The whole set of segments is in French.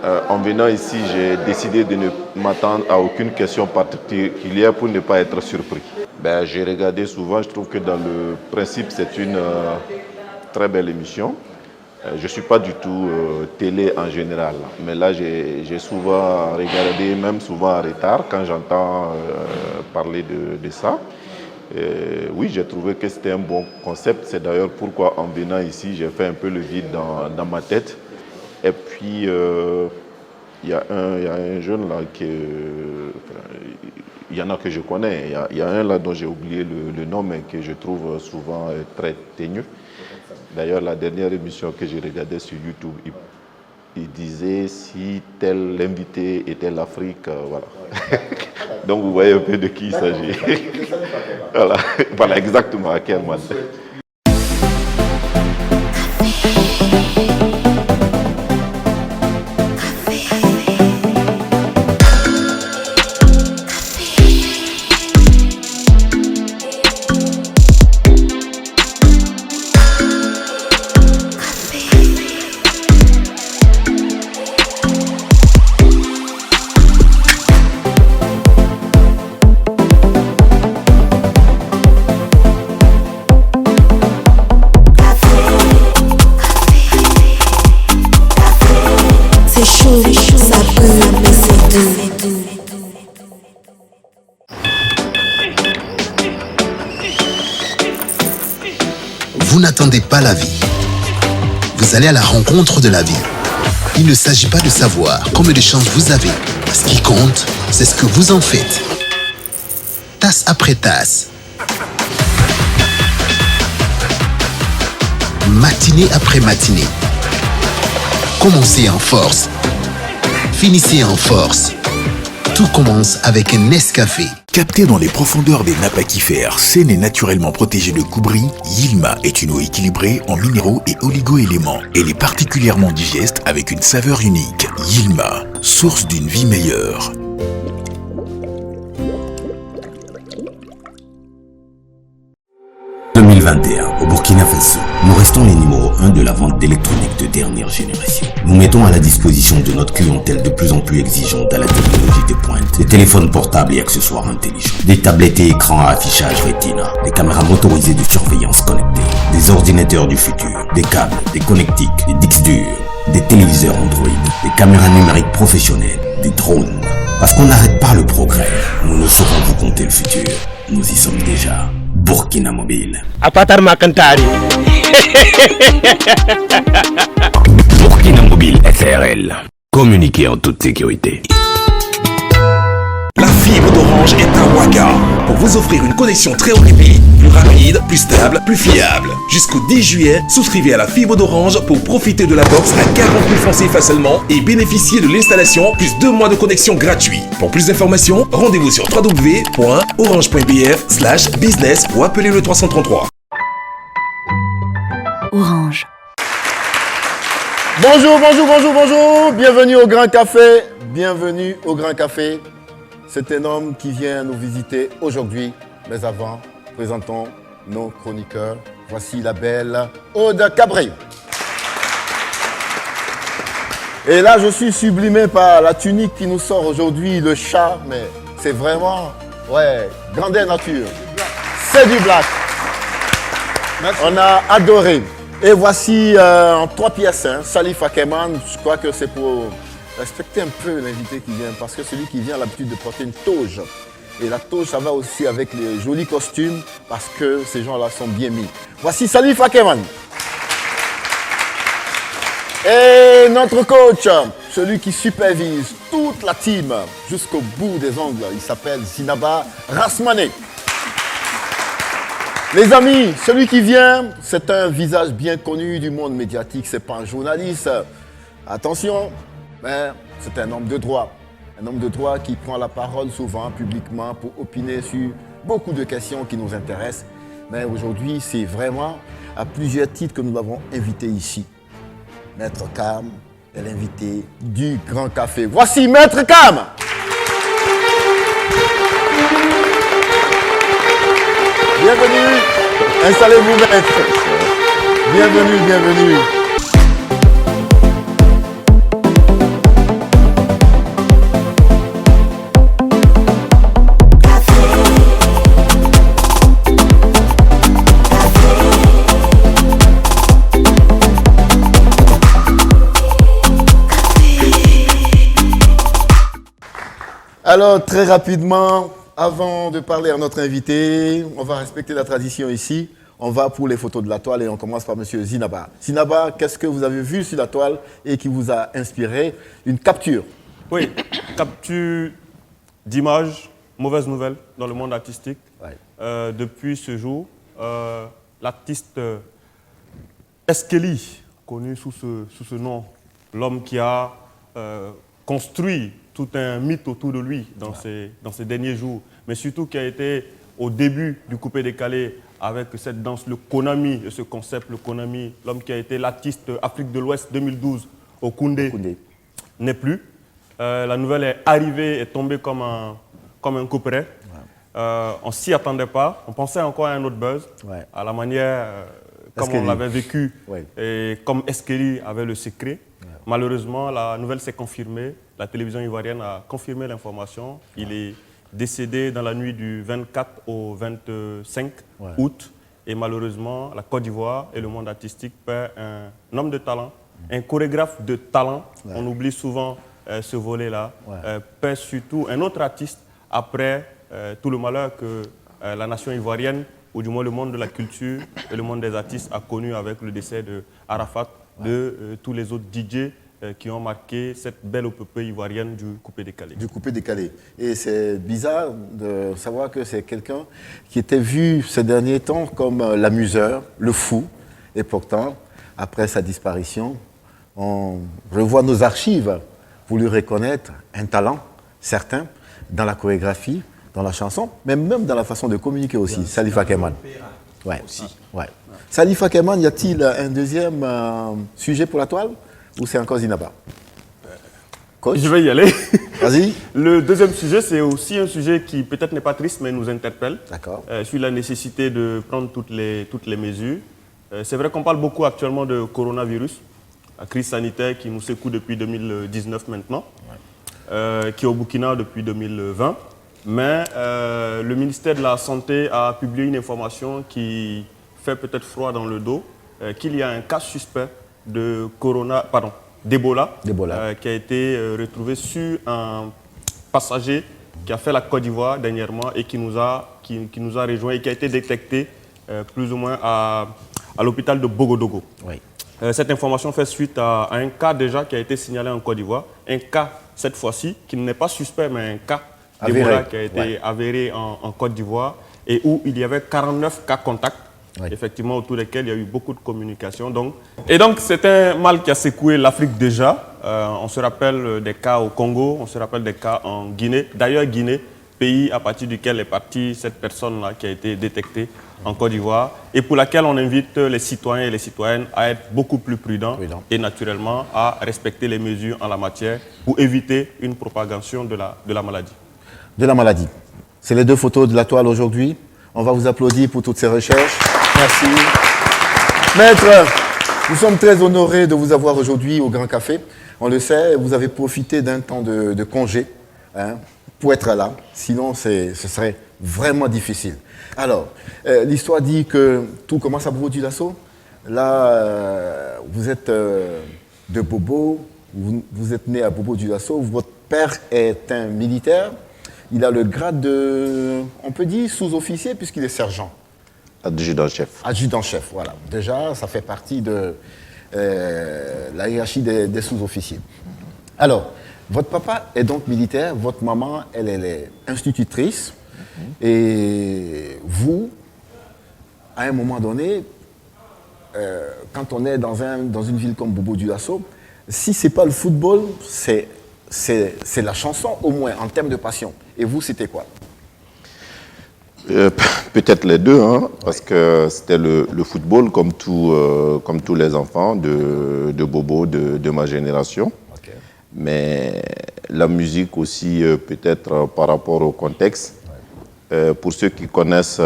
En venant ici, j'ai décidé de ne m'attendre à aucune question particulière pour ne pas être surpris. J'ai regardé souvent, je trouve que dans le principe, c'est une très belle émission. Je ne suis pas du tout télé en général, mais là, j'ai souvent regardé, même souvent en retard, quand j'entends parler de ça. Oui, j'ai trouvé que c'était un bon concept. C'est d'ailleurs pourquoi, en venant ici, j'ai fait un peu le vide dans ma tête. Et puis, il y a un jeune là il y en a que je connais. Il y a un là dont j'ai oublié le nom, mais que je trouve souvent très teigneux. D'ailleurs, la dernière émission que j'ai regardée sur YouTube, il disait si tel invité était l'Afrique, voilà. Donc vous voyez un peu de qui il s'agit. Voilà, exactement, à quel moment. Vous n'attendez pas la vie. Vous allez à la rencontre de la vie. Il ne s'agit pas de savoir combien de chances vous avez. Ce qui compte, c'est ce que vous en faites. Tasse après tasse. Matinée après matinée. Commencez en force. Finissez en force. Tout commence avec un Nescafé. Capté dans les profondeurs des nappes aquifères, saine et naturellement protégée de coubris, Yilma est une eau équilibrée en minéraux et oligo-éléments. Elle est particulièrement digeste avec une saveur unique. Yilma, source d'une vie meilleure. En 2021, au Burkina Faso, nous restons les numéros 1 de la vente d'électronique de dernière génération. Nous mettons à la disposition de notre clientèle de plus en plus exigeante à la technologie de pointe, des téléphones portables et accessoires intelligents, des tablettes et écrans à affichage Retina, des caméras motorisées de surveillance connectées, des ordinateurs du futur, des câbles, des connectiques, des disques durs, des téléviseurs Android, des caméras numériques professionnelles, des drones. Parce qu'on n'arrête pas le progrès, nous ne saurons vous compter le futur. Nous y sommes déjà. Burkina Mobile. Apatar Makantari. Burkina Mobile SRL. Communiquez en toute sécurité. La fibre d'Orange est à Ouaga pour vous offrir une connexion très haut débit, plus rapide, plus stable, plus fiable. Jusqu'au 10 juillet, souscrivez à la fibre d'Orange pour profiter de la box à 40 000 francs CFA seulement et bénéficier de l'installation plus 2 mois de connexion gratuit. Pour plus d'informations, rendez-vous sur www.orange.bf/business ou appelez le 333. Orange. Bonjour, bienvenue au Grand Café, C'est un homme qui vient nous visiter aujourd'hui, mais avant, présentons nos chroniqueurs. Voici la belle Aude Cabré. Et là, je suis sublimé par la tunique qui nous sort aujourd'hui, le chat, mais c'est vraiment, grandeur nature. C'est du black. Merci. On a adoré. Et voici en 3 pièces, Salif Akeman, je crois que c'est pour respecter un peu l'invité qui vient, parce que celui qui vient a l'habitude de porter une toge. Et la toge, ça va aussi avec les jolis costumes, parce que ces gens-là sont bien mis. Voici Salif Akeman. Et notre coach, celui qui supervise toute la team jusqu'au bout des ongles, il s'appelle Zinaba Rasmane. Les amis, celui qui vient, c'est un visage bien connu du monde médiatique, c'est pas un journaliste. Attention, mais c'est un homme de droit. Un homme de droit qui prend la parole souvent publiquement pour opiner sur beaucoup de questions qui nous intéressent. Mais aujourd'hui, c'est vraiment à plusieurs titres que nous l'avons invité ici. Maître Cam est l'invité du Grand Café. Voici Maître Cam. Bienvenue. Installez-vous, maître. Bienvenue. Alors, très rapidement, avant de parler à notre invité, on va respecter la tradition ici. On va pour les photos de la toile et on commence par M. Zinaba. Zinaba, qu'est-ce que vous avez vu sur la toile et qui vous a inspiré? Une capture. Oui, capture d'images, mauvaise nouvelle dans le monde artistique. Ouais. Depuis ce jour, l'artiste Eskeli, connu sous ce nom, l'homme qui a construit tout un mythe autour de lui dans ces derniers jours, mais surtout qui a été au début du coupé-décalé avec cette danse, le Konami, ce concept, le Konami, l'homme qui a été l'artiste Afrique de l'Ouest 2012 au Koundé, n'est plus. La nouvelle est arrivée, est tombée comme un coup près. On ne s'y attendait pas. On pensait encore à un autre buzz, à la manière comme on l'avait vécu et comme Eskeli avait le secret. Malheureusement, la nouvelle s'est confirmée. La télévision ivoirienne a confirmé l'information. Il est décédé dans la nuit du 24 au 25 août. Et malheureusement, la Côte d'Ivoire et le monde artistique perd un homme de talent, un chorégraphe de talent. On oublie souvent ce volet-là. Perd surtout un autre artiste après tout le malheur que la nation ivoirienne, ou du moins le monde de la culture et le monde des artistes a connu avec le décès de Arafat, de tous les autres DJ qui ont marqué cette belle épopée ivoirienne du coupé-décalé. Du coupé-décalé. Et c'est bizarre de savoir que c'est quelqu'un qui était vu ces derniers temps comme l'amuseur, le fou. Et pourtant, après sa disparition, on revoit nos archives pour lui reconnaître un talent certain dans la chorégraphie, dans la chanson, mais même dans la façon de communiquer aussi. Salif Akeman. Ouais. Salif Akeman, y a-t-il un deuxième sujet pour la toile ou c'est encore Zinaba? Coach? Je vais y aller. Vas-y. Le deuxième sujet, c'est aussi un sujet qui peut-être n'est pas triste, mais nous interpelle. D'accord. Sur la nécessité de prendre toutes les mesures. C'est vrai qu'on parle beaucoup actuellement de coronavirus, la crise sanitaire qui nous secoue depuis 2019 maintenant, qui est au Burkina depuis 2020. Mais le ministère de la Santé a publié une information qui fait peut-être froid dans le dos, qu'il y a un cas suspect d'Ebola qui a été retrouvé sur un passager qui a fait la Côte d'Ivoire dernièrement et qui nous a rejoint et qui a été détecté plus ou moins à l'hôpital de Bogodogo. Oui. Cette information fait suite à un cas déjà qui a été signalé en Côte d'Ivoire, un cas cette fois-ci qui n'est pas suspect mais un cas d'Ebola qui a été avéré en Côte d'Ivoire et où il y avait 49 cas contacts, effectivement autour desquels il y a eu beaucoup de communication. Donc c'est un mal qui a secoué l'Afrique déjà. On se rappelle des cas au Congo, on se rappelle des cas en Guinée. D'ailleurs Guinée, pays à partir duquel est partie cette personne-là qui a été détectée en Côte d'Ivoire et pour laquelle on invite les citoyens et les citoyennes à être beaucoup plus prudents et naturellement à respecter les mesures en la matière pour éviter une propagation de la maladie. C'est les deux photos de la toile aujourd'hui. On va vous applaudir pour toutes ces recherches. Merci. Maître, nous sommes très honorés de vous avoir aujourd'hui au Grand Café. On le sait, vous avez profité d'un temps de congé pour être là. Sinon, ce serait vraiment difficile. Alors, l'histoire dit que tout commence à Bobo Dioulasso. Là, vous êtes de Bobo, vous êtes né à Bobo Dioulasso. Votre père est un militaire. Il a le grade de, on peut dire, sous-officier puisqu'il est sergent. Adjudant-chef. Adjudant-chef, voilà. Déjà, ça fait partie de la hiérarchie des sous-officiers. Alors, votre papa est donc militaire, votre maman, elle est institutrice. Et vous, à un moment donné, quand on est dans une ville comme Bobo Dioulasso, si ce n'est pas le football, c'est la chanson au moins, en termes de passion. Et vous, c'était quoi? Peut-être les deux, parce que c'était le football comme tous les enfants de Bobo, de ma génération. Okay. Mais la musique aussi, peut-être par rapport au contexte. Pour ceux qui connaissent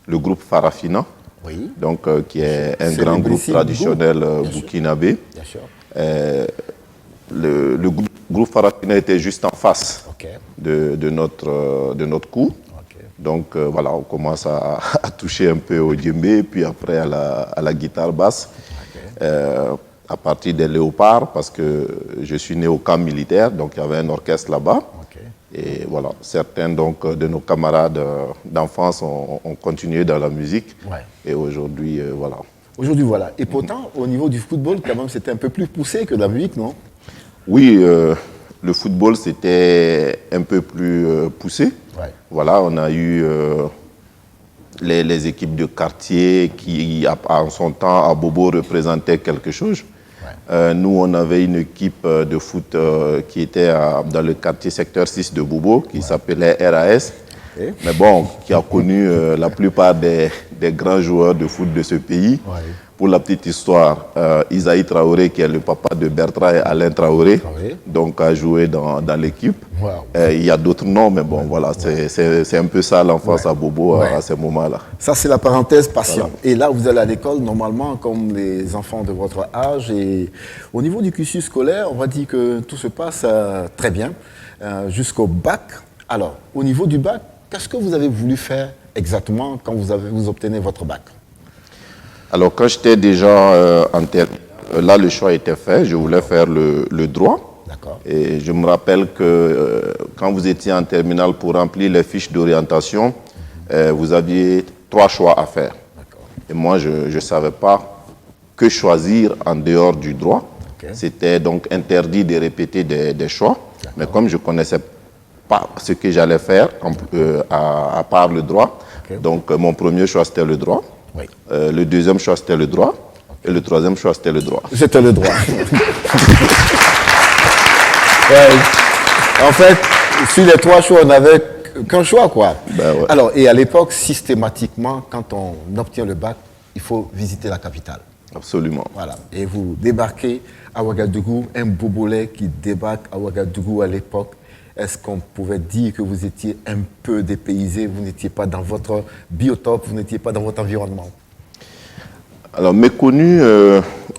le groupe Farafina, donc, qui est un grand groupe traditionnel burkinabé. Bien sûr. Le groupe Farafina était juste en face de notre cours. Donc voilà, on commence à toucher un peu au djembé, puis après à la guitare basse. À partir des léopards, parce que je suis né au camp militaire, donc il y avait un orchestre là-bas. Et voilà, certains donc, de nos camarades d'enfance ont continué dans la musique. Ouais. Et aujourd'hui, voilà. Aujourd'hui, voilà. Et pourtant, au niveau du football, quand même, c'était un peu plus poussé que la musique, non? Oui, le football, c'était un peu plus poussé. Ouais. Voilà, on a eu les équipes de quartier qui, en son temps, à Bobo, représentaient quelque chose. Ouais. Nous, on avait une équipe de foot qui était dans le quartier secteur 6 de Bobo, qui s'appelait RAS. Okay. Mais bon, qui a connu la plupart des grands joueurs de foot de ce pays. Ouais. Pour la petite histoire, Isaïe Traoré, qui est le papa de Bertrand et Alain Traoré, donc a joué dans l'équipe. Wow. Il y a d'autres noms, mais bon, voilà, c'est un peu ça l'enfance à Bobo à ce moment-là. Ça, c'est la parenthèse passion. Voilà. Et là, vous allez à l'école, normalement, comme les enfants de votre âge. Et au niveau du cursus scolaire, on va dire que tout se passe très bien, jusqu'au bac. Alors, au niveau du bac, qu'est-ce que vous avez voulu faire exactement quand vous obtenez votre bac? Alors, quand j'étais déjà en terminale, là, le choix était fait. Je voulais faire le droit. D'accord. Et je me rappelle que quand vous étiez en terminale pour remplir les fiches d'orientation, vous aviez 3 choix à faire. Et moi, je ne savais pas que choisir en dehors du droit. Okay. C'était donc interdit de répéter des choix. Mais comme je ne connaissais pas ce que j'allais faire à part le droit, donc mon premier choix, c'était le droit. Oui. Le deuxième choix, c'était le droit. Et le troisième choix, c'était le droit. C'était le droit. Ouais. En fait, sur les 3 choix, on n'avait qu'un choix, quoi. Ben ouais. Alors, et à l'époque, systématiquement, quand on obtient le bac, il faut visiter la capitale. Absolument. Voilà. Et vous débarquez à Ouagadougou, un Bobolais qui débarque à Ouagadougou à l'époque. Est-ce qu'on pouvait dire que vous étiez un peu dépaysé, vous n'étiez pas dans votre biotope, vous n'étiez pas dans votre environnement? Alors, méconnu,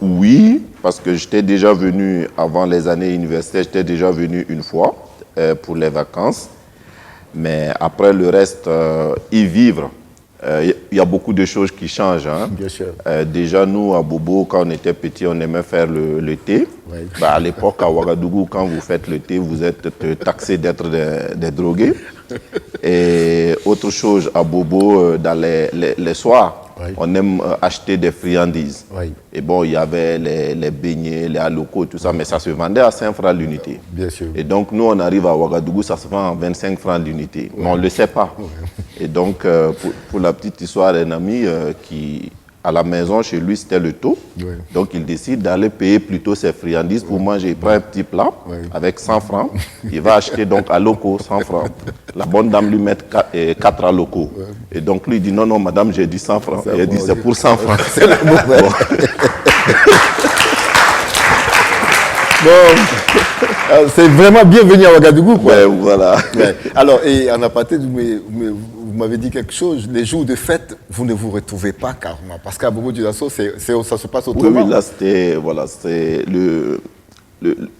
oui, parce que j'étais déjà venu, avant les années universitaires, j'étais déjà venu une fois pour les vacances. Mais après le reste, y vivre, il y a beaucoup de choses qui changent. Hein. Bien sûr. Déjà, nous, à Bobo, quand on était petits, on aimait faire le thé. Oui. À l'époque, à Ouagadougou, quand vous faites le thé, vous êtes taxés d'être des drogués. Et autre chose, à Bobo, dans les soirs, oui, on aime acheter des friandises. Oui. Et bon, il y avait les beignets, les halocos, tout ça, mais ça se vendait à 5 francs l'unité. Bien sûr. Et donc, nous, on arrive à Ouagadougou, ça se vend à 25 francs l'unité. Oui. Mais on ne le sait pas. Oui. Et donc, pour la petite histoire, un ami qui, à la maison, chez lui, c'était le taux. Oui. Donc, il décide d'aller payer plutôt ses friandises pour manger. Il prend un petit plat avec 100 francs. Il va acheter donc à locaux 100 francs. La bonne dame lui met 4 à locaux. Oui. Et donc, lui dit non, non, madame, j'ai dit 100 francs. Et elle dit c'est pour 100 francs. C'est le bon. Bon, c'est vraiment bienvenu à Ouagadougou, quoi. Ouais, voilà. Ouais. Alors, et en aparté, vous m'avez dit quelque chose. Les jours de fête, vous ne vous retrouvez pas carrément. Parce qu'à Bobo du Lasso, ça se passe autrement. Oui, là, c'était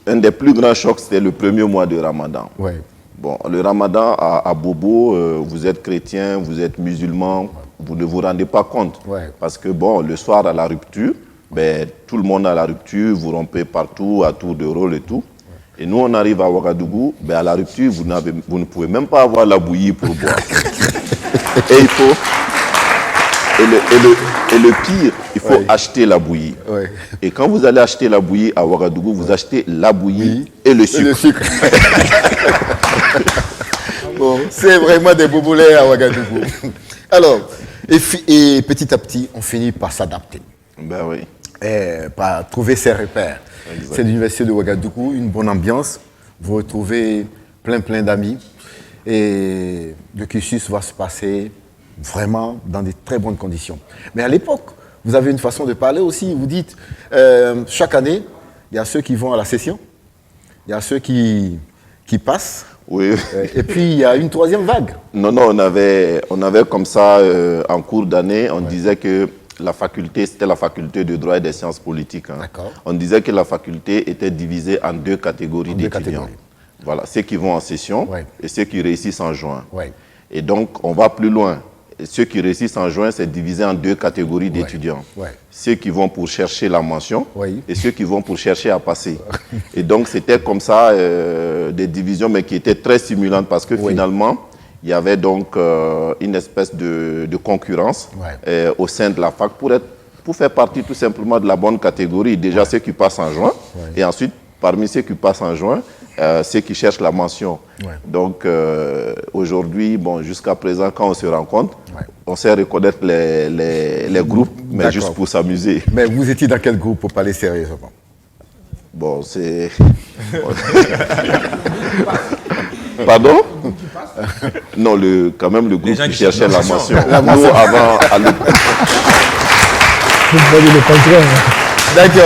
un des plus grands chocs, c'était le premier mois de Ramadan. Ouais. Bon, le Ramadan à Bobo, vous êtes chrétien, vous êtes musulman, vous ne vous rendez pas compte. Ouais. Parce que, bon, le soir à la rupture, ben, tout le monde à la rupture, vous rompez partout, à tour de rôle et tout. Et nous, on arrive à Ouagadougou, ben, à la rupture, vous ne pouvez même pas avoir la bouillie pour boire. Et il faut... Et le pire, il faut acheter la bouillie. Ouais. Et quand vous allez acheter la bouillie à Ouagadougou, vous achetez la bouillie et le sucre. Et le sucre. Bon, c'est vraiment des bobolets à Ouagadougou. Alors, et petit à petit, on finit par s'adapter. Ben oui. Et par trouver ses repères. Exact. C'est l'université de Ouagadougou, une bonne ambiance. Vous retrouvez plein d'amis. Et le cursus va se passer vraiment dans de très bonnes conditions. Mais à l'époque, vous avez une façon de parler aussi. Vous dites, chaque année, il y a ceux qui vont à la session, il y a ceux qui passent. Oui. Et puis, il y a une 3e vague. Non, on avait comme ça, en cours d'année, on disait que la faculté, c'était la faculté de droit et des sciences politiques. Hein. D'accord. On disait que la faculté était divisée en 2 catégories d'étudiants. Voilà, ceux qui vont en session et ceux qui réussissent en juin. Et donc, on va plus loin. Ceux qui réussissent en juin, c'est divisé en 2 catégories d'étudiants. Ceux qui vont pour chercher la mention et ceux qui vont pour chercher à passer. Et donc, c'était comme ça des divisions, mais qui étaient très stimulantes parce que finalement, il y avait donc une espèce de concurrence au sein de la fac pour faire partie tout simplement de la bonne catégorie. Déjà ceux qui passent en juin, et ensuite, parmi ceux qui passent en juin, ceux qui cherchent la mention. Donc aujourd'hui, bon, jusqu'à présent, quand on se rencontre, on sait reconnaître les groupes, mais juste pour s'amuser. Mais vous étiez dans quel groupe, pour parler sérieusement? Bon, c'est... Pardon? Non, quand même le groupe qui cherchait la mention. Nous, avant, à l'époque... D'accord.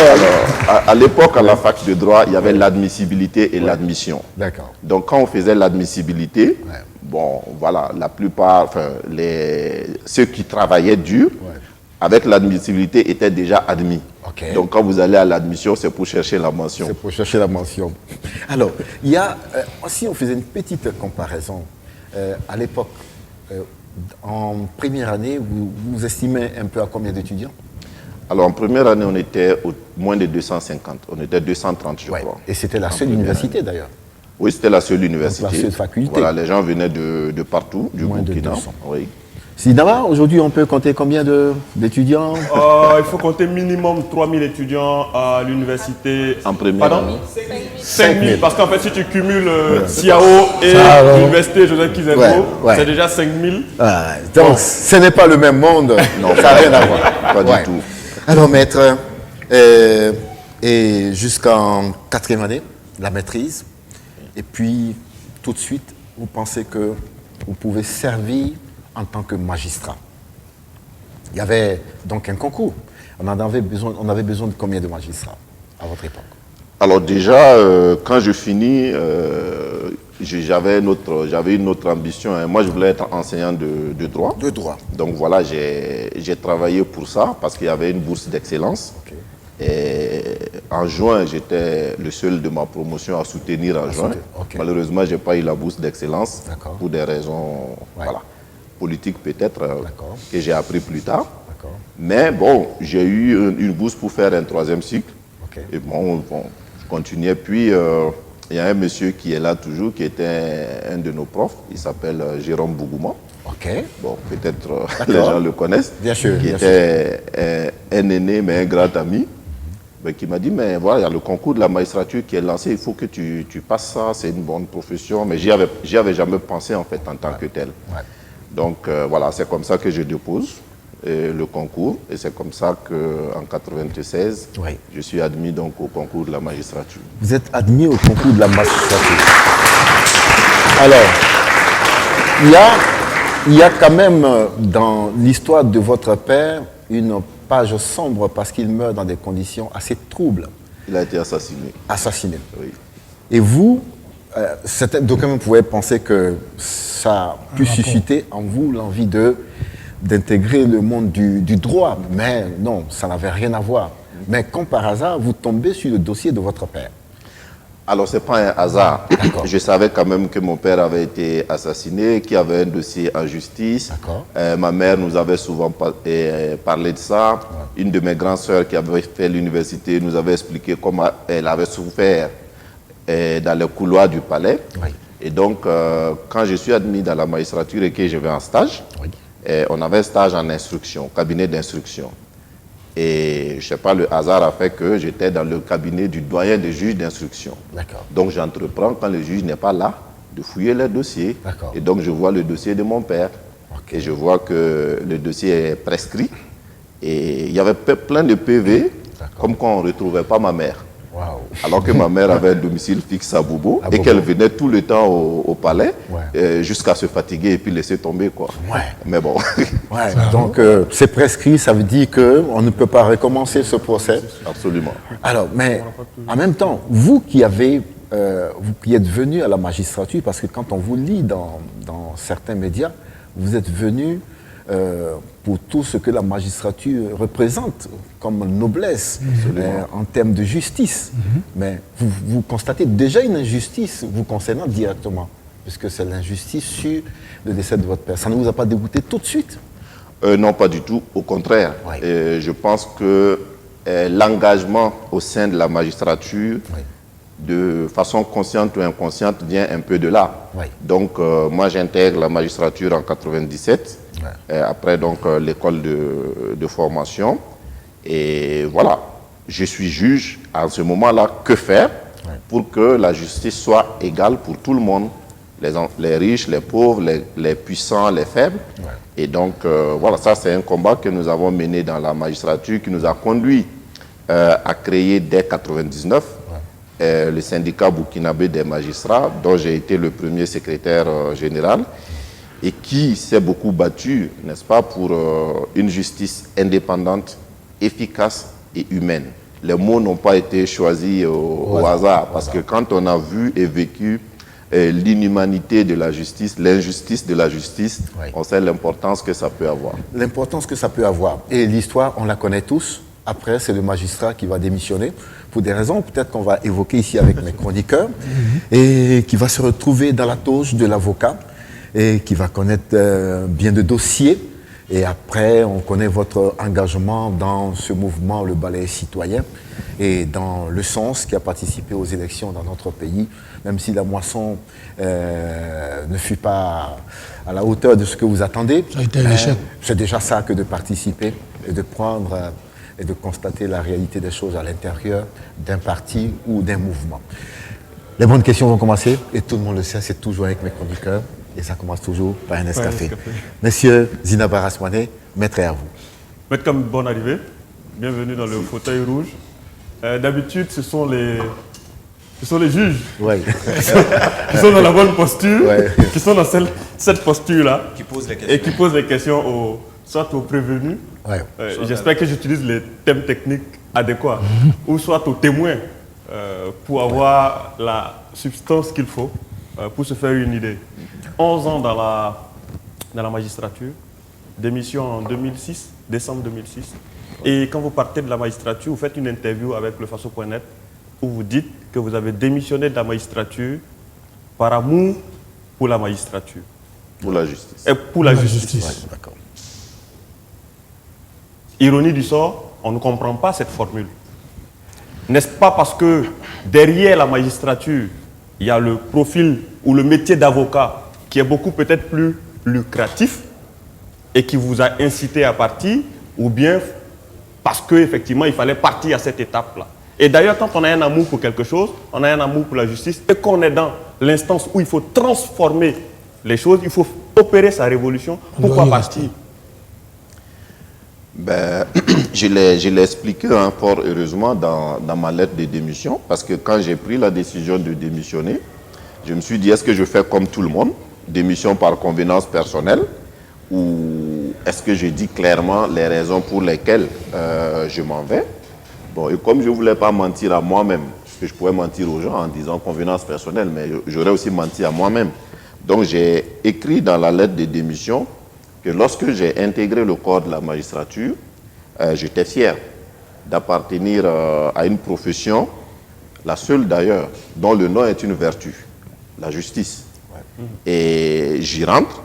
À l'époque, à la fac de droit, il y avait l'admissibilité et l'admission. D'accord. Donc, quand on faisait l'admissibilité, bon, voilà, la plupart, enfin, ceux qui travaillaient dur, avec l'admissibilité, étaient déjà admis. Donc, quand vous allez à l'admission, c'est pour chercher la mention. C'est pour chercher la mention. Alors, il y a, si on faisait une petite comparaison, à l'époque, en première année, vous estimez un peu à combien d'étudiants? Alors, en première année, on était moins de 250. On était 230, je crois. Et c'était la seule université, d'ailleurs? Oui, c'était la seule université. Donc, la seule faculté. Voilà, les gens venaient de partout, du Burkina. Oui. Sidama, aujourd'hui, on peut compter combien d'étudiants? Il faut compter minimum 3000 étudiants à l'université. En première année. 5000, parce qu'en fait, si tu cumules CIAO et l'université Joseph Kizembo, c'est déjà 5000. Donc, ce n'est pas le même monde. Non, ça n'a rien à voir. Pas du tout. Alors, maître, et jusqu'en 4e année, la maîtrise, et puis tout de suite, vous pensez que vous pouvez servir en tant que magistrat. Il y avait donc un concours. On avait besoin de combien de magistrats à votre époque? Alors déjà, quand je finis, j'avais une autre ambition. Hein. Moi, je voulais être enseignant de droit. De droit. Donc voilà, j'ai travaillé pour ça parce qu'il y avait une bourse d'excellence. Et en juin, j'étais le seul de ma promotion à soutenir en juin. Malheureusement, je n'ai pas eu la bourse d'excellence pour des raisons politiques peut-être que j'ai appris plus tard. Mais bon, j'ai eu une bourse pour faire un 3e cycle. Et bon, je continuais. Puis, il y a un monsieur qui est là toujours, qui était un de nos profs. Il s'appelle Jérôme Bougouma. Bon, peut-être les gens le connaissent. Bien sûr. Qui était un aîné, mais un grand ami. Qui m'a dit, mais voilà, il y a le concours de la magistrature qui est lancé, il faut que tu passes ça, c'est une bonne profession. Mais j'y avais jamais pensé, en fait, en tant que tel. Donc, voilà, c'est comme ça que je dépose le concours. Et c'est comme ça qu'en 1996, je suis admis donc au concours de la magistrature. Vous êtes admis au concours de la magistrature. Alors, il y a quand même dans l'histoire de votre père une page sombre parce qu'il meurt dans des conditions assez troubles. Il a été assassiné. Assassiné. Oui. Et vous, d'aucuns même pouvaient penser que ça a pu susciter en vous l'envie d'intégrer le monde du droit. Mais non, ça n'avait rien à voir. Mais comme par hasard, vous tombez sur le dossier de votre père. Alors, ce n'est pas un hasard. Je savais quand même que mon père avait été assassiné, qu'il y avait un dossier en justice. Ma mère nous avait souvent parlé de ça. Une de mes grandes sœurs qui avait fait l'université nous avait expliqué comment elle avait souffert dans les couloirs du palais. Et donc, quand je suis admis dans la magistrature et que je vais en stage, on avait un stage en instruction, cabinet d'instruction. Et je ne sais pas, le hasard a fait que j'étais dans le cabinet du doyen des juges d'instruction. Donc j'entreprends, quand le juge n'est pas là, de fouiller les dossiers. Et donc je vois le dossier de mon père. Et je vois que le dossier est prescrit. Et il y avait plein de PV, comme quoi on ne retrouvait pas ma mère. Alors que ma mère avait un domicile fixe à Bobo et qu'elle venait tout le temps au palais jusqu'à se fatiguer et puis laisser tomber, quoi. Mais bon. Donc c'est prescrit, ça veut dire qu'on ne peut pas recommencer ce procès. Absolument. Alors, mais en même temps, vous qui êtes venu à la magistrature, parce que quand on vous lit dans certains médias, vous êtes venu pour tout ce que la magistrature représente comme noblesse en termes de justice. Mais vous constatez déjà une injustice vous concernant directement, puisque c'est l'injustice sur le décès de votre père. Ça ne vous a pas dégoûté tout de suite? Non, pas du tout. Au contraire. Je pense que l'engagement au sein de la magistrature de façon consciente ou inconsciente, vient un peu de là. Oui. Donc, moi, j'intègre la magistrature en 97, après donc l'école de formation. Et voilà, je suis juge. À ce moment-là, que faire pour que la justice soit égale pour tout le monde, les riches, les pauvres, les puissants, les faibles. Et donc, voilà, ça c'est un combat que nous avons mené dans la magistrature qui nous a conduit à créer dès 1999 le syndicat burkinabé des magistrats, dont j'ai été le premier secrétaire général, et qui s'est beaucoup battu, n'est-ce pas, pour une justice indépendante, efficace et humaine. Les mots n'ont pas été choisis au hasard, parce que quand on a vu et vécu l'inhumanité de la justice, l'injustice de la justice, on sait l'importance que ça peut avoir. L'importance que ça peut avoir. Et l'histoire, on la connaît tous. Après, c'est le magistrat qui va démissionner pour des raisons peut-être qu'on va évoquer ici avec mes chroniqueurs, et qui va se retrouver dans la toge de l'avocat et qui va connaître bien de dossiers. Et après, on connaît votre engagement dans ce mouvement, le balai citoyen, et dans le sens qui a participé aux élections dans notre pays, même si la moisson ne fut pas à la hauteur de ce que vous attendez. Ça a été un échec. C'est déjà ça que de participer et de prendre et de constater la réalité des choses à l'intérieur d'un parti ou d'un mouvement. Les bonnes questions vont commencer, et tout le monde le sait, c'est toujours avec mes chroniqueurs. Et ça commence toujours par un Nescafé. Monsieur Zinaba Rasmane, maître à vous. Maître Kam, bonne arrivée. Bienvenue dans le fauteuil rouge. D'habitude, ce sont les juges qui sont dans la bonne posture, qui sont dans cette posture-là, et qui posent les questions soit aux prévenus, j'espère que j'utilise les thèmes techniques adéquats, ou soit aux témoins, pour avoir la substance qu'il faut pour se faire une idée. 11 ans dans la magistrature, démission en 2006, décembre 2006. Et quand vous partez de la magistrature, vous faites une interview avec le Faso.net où vous dites que vous avez démissionné de la magistrature par amour pour la magistrature. Pour la justice. Et pour la justice. D'accord. Ironie du sort, on ne comprend pas cette formule. N'est-ce pas parce que derrière la magistrature, il y a le profil ou le métier d'avocat qui est beaucoup peut-être plus lucratif et qui vous a incité à partir, ou bien parce qu'effectivement il fallait partir à cette étape-là. Et d'ailleurs, quand on a un amour pour quelque chose, on a un amour pour la justice, et qu'on est dans l'instance où il faut transformer les choses, il faut opérer sa révolution, pourquoi partir? Ben, je l'ai expliqué fort heureusement dans ma lettre de démission, parce que quand j'ai pris la décision de démissionner, je me suis dit, est-ce que je fais comme tout le monde, démission par convenance personnelle, ou est-ce que je dis clairement les raisons pour lesquelles je m'en vais? Bon, et comme je ne voulais pas mentir à moi-même, parce que je pouvais mentir aux gens en disant convenance personnelle, mais j'aurais aussi menti à moi-même. Donc j'ai écrit dans la lettre de démission que lorsque j'ai intégré le corps de la magistrature, j'étais fier d'appartenir à une profession, la seule d'ailleurs, dont le nom est une vertu, la justice. Et j'y rentre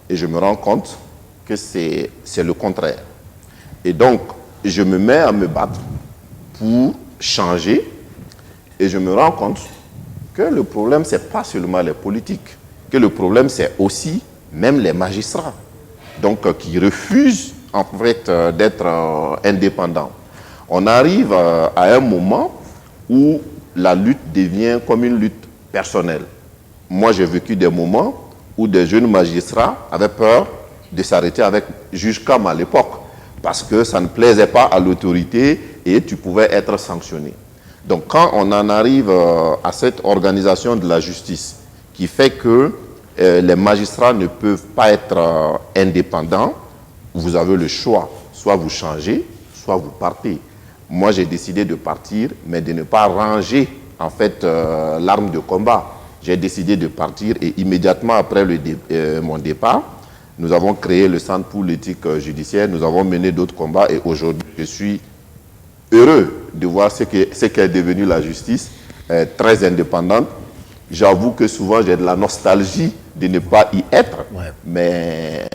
et je me rends compte que c'est le contraire. Et donc, je me mets à me battre pour changer, et je me rends compte que le problème, ce n'est pas seulement les politiques, que le problème, c'est aussi même les magistrats, donc qui refusent en fait d'être indépendants. On arrive à un moment où la lutte devient comme une lutte personnelle. Moi, j'ai vécu des moments où des jeunes magistrats avaient peur de s'arrêter avec juge Kam à l'époque, parce que ça ne plaisait pas à l'autorité et tu pouvais être sanctionné. Donc quand on en arrive à cette organisation de la justice qui fait que les magistrats ne peuvent pas être indépendants, vous avez le choix, soit vous changez, soit vous partez. Moi, j'ai décidé de partir, mais de ne pas ranger en fait l'arme de combat. J'ai décidé de partir, et immédiatement après mon départ, nous avons créé le Centre pour l'éthique judiciaire, nous avons mené d'autres combats, et aujourd'hui, je suis heureux de voir ce qu'est devenu la justice, très indépendante. J'avoue que souvent, j'ai de la nostalgie de ne pas y être, mais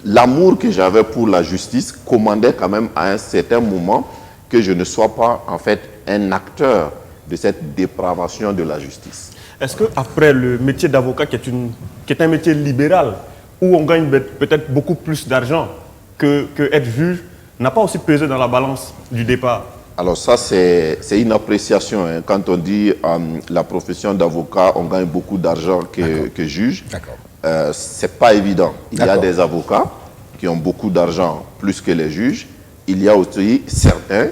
l'amour que j'avais pour la justice commandait quand même à un certain moment que je ne sois pas en fait un acteur de cette dépravation de la justice. Est-ce qu'après le métier d'avocat, qui est un métier libéral, où on gagne peut-être beaucoup plus d'argent que être juge, n'a pas aussi pesé dans la balance du départ? Alors ça, c'est une appréciation. Hein. Quand on dit la profession d'avocat, on gagne beaucoup d'argent que juge, c'est pas évident. Il y a des avocats qui ont beaucoup d'argent plus que les juges. Il y a aussi certains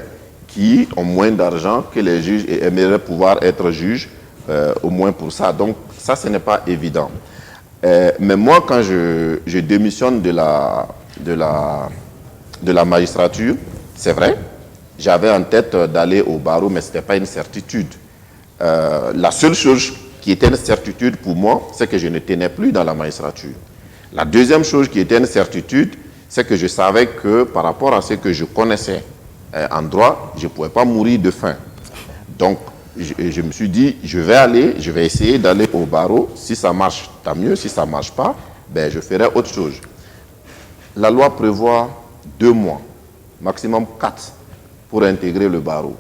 qui ont moins d'argent que les juges et aimeraient pouvoir être juges, au moins pour ça. Donc ça, ce n'est pas évident. Mais moi, quand je démissionne de la magistrature, c'est vrai, j'avais en tête d'aller au barreau, mais ce n'était pas une certitude. La seule chose qui était une certitude pour moi, c'est que je ne tenais plus dans la magistrature. La deuxième chose qui était une certitude, c'est que je savais que par rapport à ce que je connaissais en droit, je ne pouvais pas mourir de faim. Donc, je me suis dit, je vais essayer d'aller au barreau. Si ça marche, tant mieux. Si ça ne marche pas, ben, je ferai autre chose. La loi prévoit 2 mois, maximum 4, pour intégrer le barreau.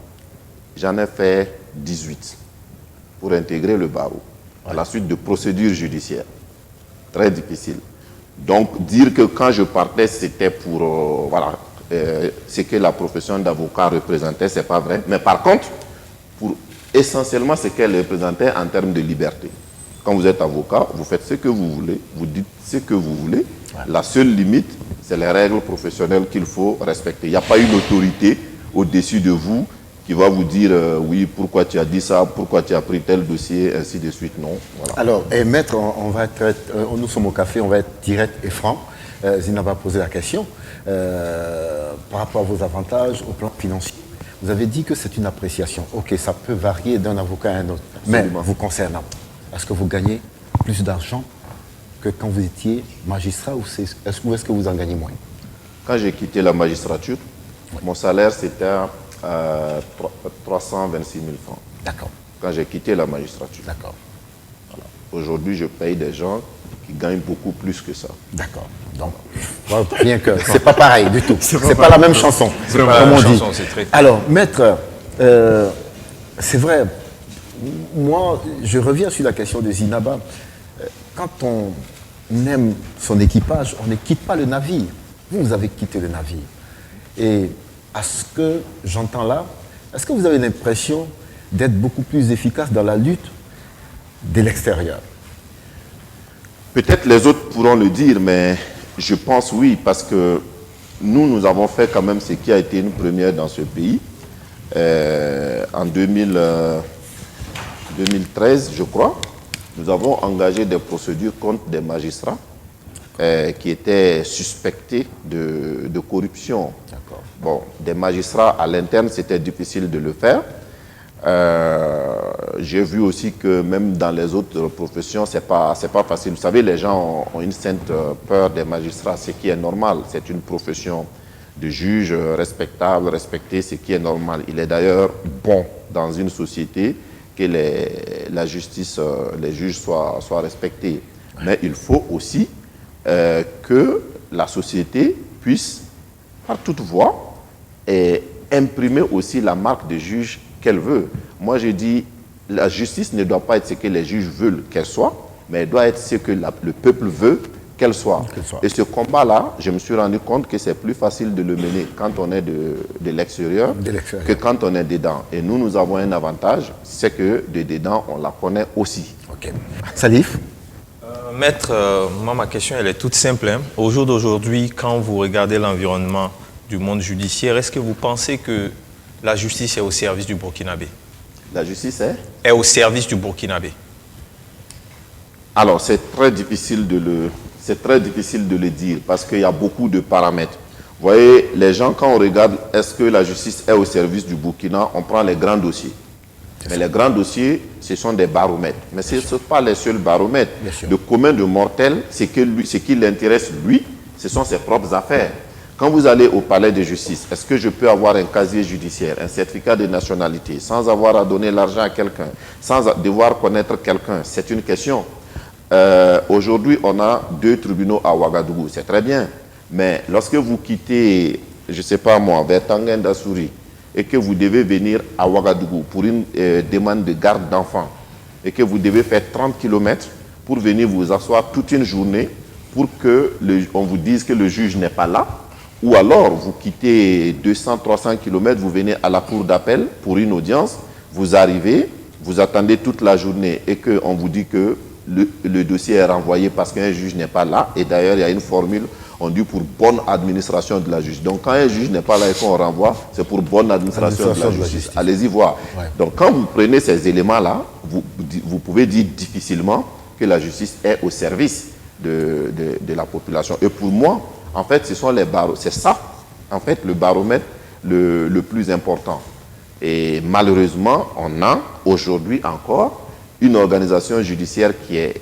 J'en ai fait 18 pour intégrer le barreau, à la suite de procédures judiciaires. Très difficile. Donc, dire que quand je partais, c'était pour ce que la profession d'avocat représentait, ce n'est pas vrai. Mais par contre, pour essentiellement ce qu'elle représentait en termes de liberté. Quand vous êtes avocat, vous faites ce que vous voulez, vous dites ce que vous voulez. La seule limite, c'est les règles professionnelles qu'il faut respecter. Il n'y a pas une autorité au-dessus de vous qui va vous dire oui, pourquoi tu as dit ça, pourquoi tu as pris tel dossier, ainsi de suite. Non. Voilà. Alors, maître, nous sommes au café, on va être direct et franc. Zina va poser la question par rapport à vos avantages au plan financier. Vous avez dit que c'est une appréciation. Ok, ça peut varier d'un avocat à un autre. Absolument. Mais vous concernant, est-ce que vous gagnez plus d'argent que quand vous étiez magistrat ou est-ce que vous en gagnez moins? Quand j'ai quitté la magistrature, mon salaire c'était 326 000 francs. D'accord. Quand j'ai quitté la magistrature. D'accord. Voilà. Aujourd'hui, je paye des gens qui gagnent beaucoup plus que ça. D'accord. Donc, bien que c'est pas pareil du tout. C'est pas la même chanson. Comme on dit. Alors, maître, c'est vrai. Moi, je reviens sur la question de Zinaba. Quand on aime son équipage, on ne quitte pas le navire. Vous avez quitté le navire. Et à ce que j'entends là, est-ce que vous avez l'impression d'être beaucoup plus efficace dans la lutte de l'extérieur? Peut-être les autres pourront le dire, mais je pense oui, parce que nous avons fait quand même ce qui a été une première dans ce pays. En 2013, je crois, nous avons engagé des procédures contre des magistrats qui étaient suspectés de corruption. Bon, des magistrats à l'interne, c'était difficile de le faire. J'ai vu aussi que même dans les autres professions, c'est pas facile. Vous savez, les gens ont une sainte peur des magistrats, ce qui est normal. C'est une profession de juge respectable, respectée, ce qui est normal. Il est d'ailleurs bon dans une société que la justice, les juges soient respectés. Mais il faut aussi que la société puisse, par toute voie, imprimer aussi la marque de juge qu'elle veut. Moi, je dis, la justice ne doit pas être ce que les juges veulent qu'elle soit, mais elle doit être ce que le peuple veut qu'elle soit. Et ce combat-là, je me suis rendu compte que c'est plus facile de le mener quand on est de l'extérieur que quand on est dedans. Et nous avons un avantage, c'est que de dedans, on la connaît aussi. Ok. Salif? Maître, moi, ma question, elle est toute simple. Hein. Au jour d'aujourd'hui, quand vous regardez l'environnement du monde judiciaire, est-ce que vous pensez que la justice est au service du Burkinabé? La justice est au service du Burkinabé. Alors, c'est très difficile de le dire parce qu'il y a beaucoup de paramètres. Vous voyez, les gens, quand on regarde est-ce que la justice est au service du Burkina, on prend les grands dossiers. Mais les grands dossiers, ce sont des baromètres. Mais ce ne sont pas les seuls baromètres. Le commun de mortel, ce qui l'intéresse, lui, ce sont ses propres affaires. Quand vous allez au palais de justice, est-ce que je peux avoir un casier judiciaire, un certificat de nationalité, sans avoir à donner l'argent à quelqu'un, sans devoir connaître quelqu'un? C'est une question. Aujourd'hui, on a 2 tribunaux à Ouagadougou, c'est très bien. Mais lorsque vous quittez, je ne sais pas moi, vers Tanguy Ndassuri, et que vous devez venir à Ouagadougou pour une demande de garde d'enfants et que vous devez faire 30 km pour venir vous asseoir toute une journée pour que on vous dise que le juge n'est pas là, ou alors vous quittez 200-300 km, vous venez à la cour d'appel pour une audience, vous arrivez, vous attendez toute la journée et qu'on vous dit que le dossier est renvoyé parce qu'un juge n'est pas là, et d'ailleurs il y a une formule, on dit pour bonne administration de la justice. Donc quand un juge n'est pas là et qu'on renvoie, c'est pour bonne administration de la justice. Allez-y voir. Ouais. Donc quand vous prenez ces éléments-là, vous pouvez dire difficilement que la justice est au service de la population. Et pour moi, en fait, ce sont les baromètres. C'est ça, en fait, le baromètre le plus important. Et malheureusement, on a aujourd'hui encore une organisation judiciaire qui est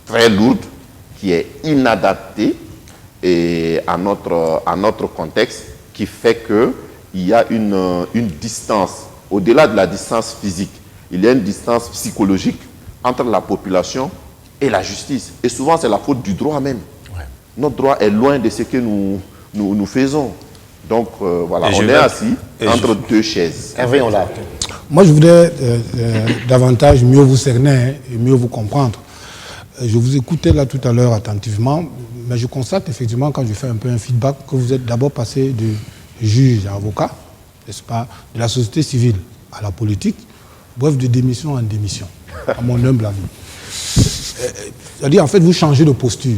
très lourde, qui est inadaptée et à notre contexte, qui fait qu'il y a une distance, au-delà de la distance physique, il y a une distance psychologique entre la population et la justice. Et souvent, c'est la faute du droit même. Ouais. Notre droit est loin de ce que nous faisons. Donc, voilà, on est assis entre deux chaises. Hervé, on l'a. Moi, je voudrais davantage mieux vous cerner et mieux vous comprendre. Je vous écoutais là tout à l'heure attentivement, mais je constate effectivement, quand je fais un peu un feedback, que vous êtes d'abord passé de juge à avocat, n'est-ce pas, de la société civile à la politique, bref, de démission en démission, à mon humble avis. C'est-à-dire, en fait, vous changez de posture.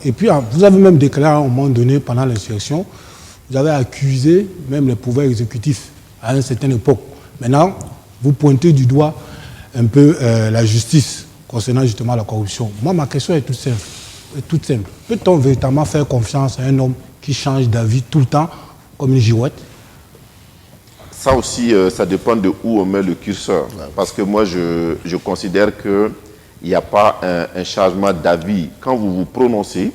Et puis, vous avez même déclaré à un moment donné, pendant l'insurrection, vous avez accusé même les pouvoirs exécutifs à une certaine époque. Maintenant, vous pointez du doigt un peu la justice concernant justement la corruption. Moi, ma question est toute simple. Peut-on véritablement faire confiance à un homme qui change d'avis tout le temps comme une girouette? Ça aussi, ça dépend de où on met le curseur. Parce que moi, je considère qu'il n'y a pas un changement d'avis. Quand vous prononcez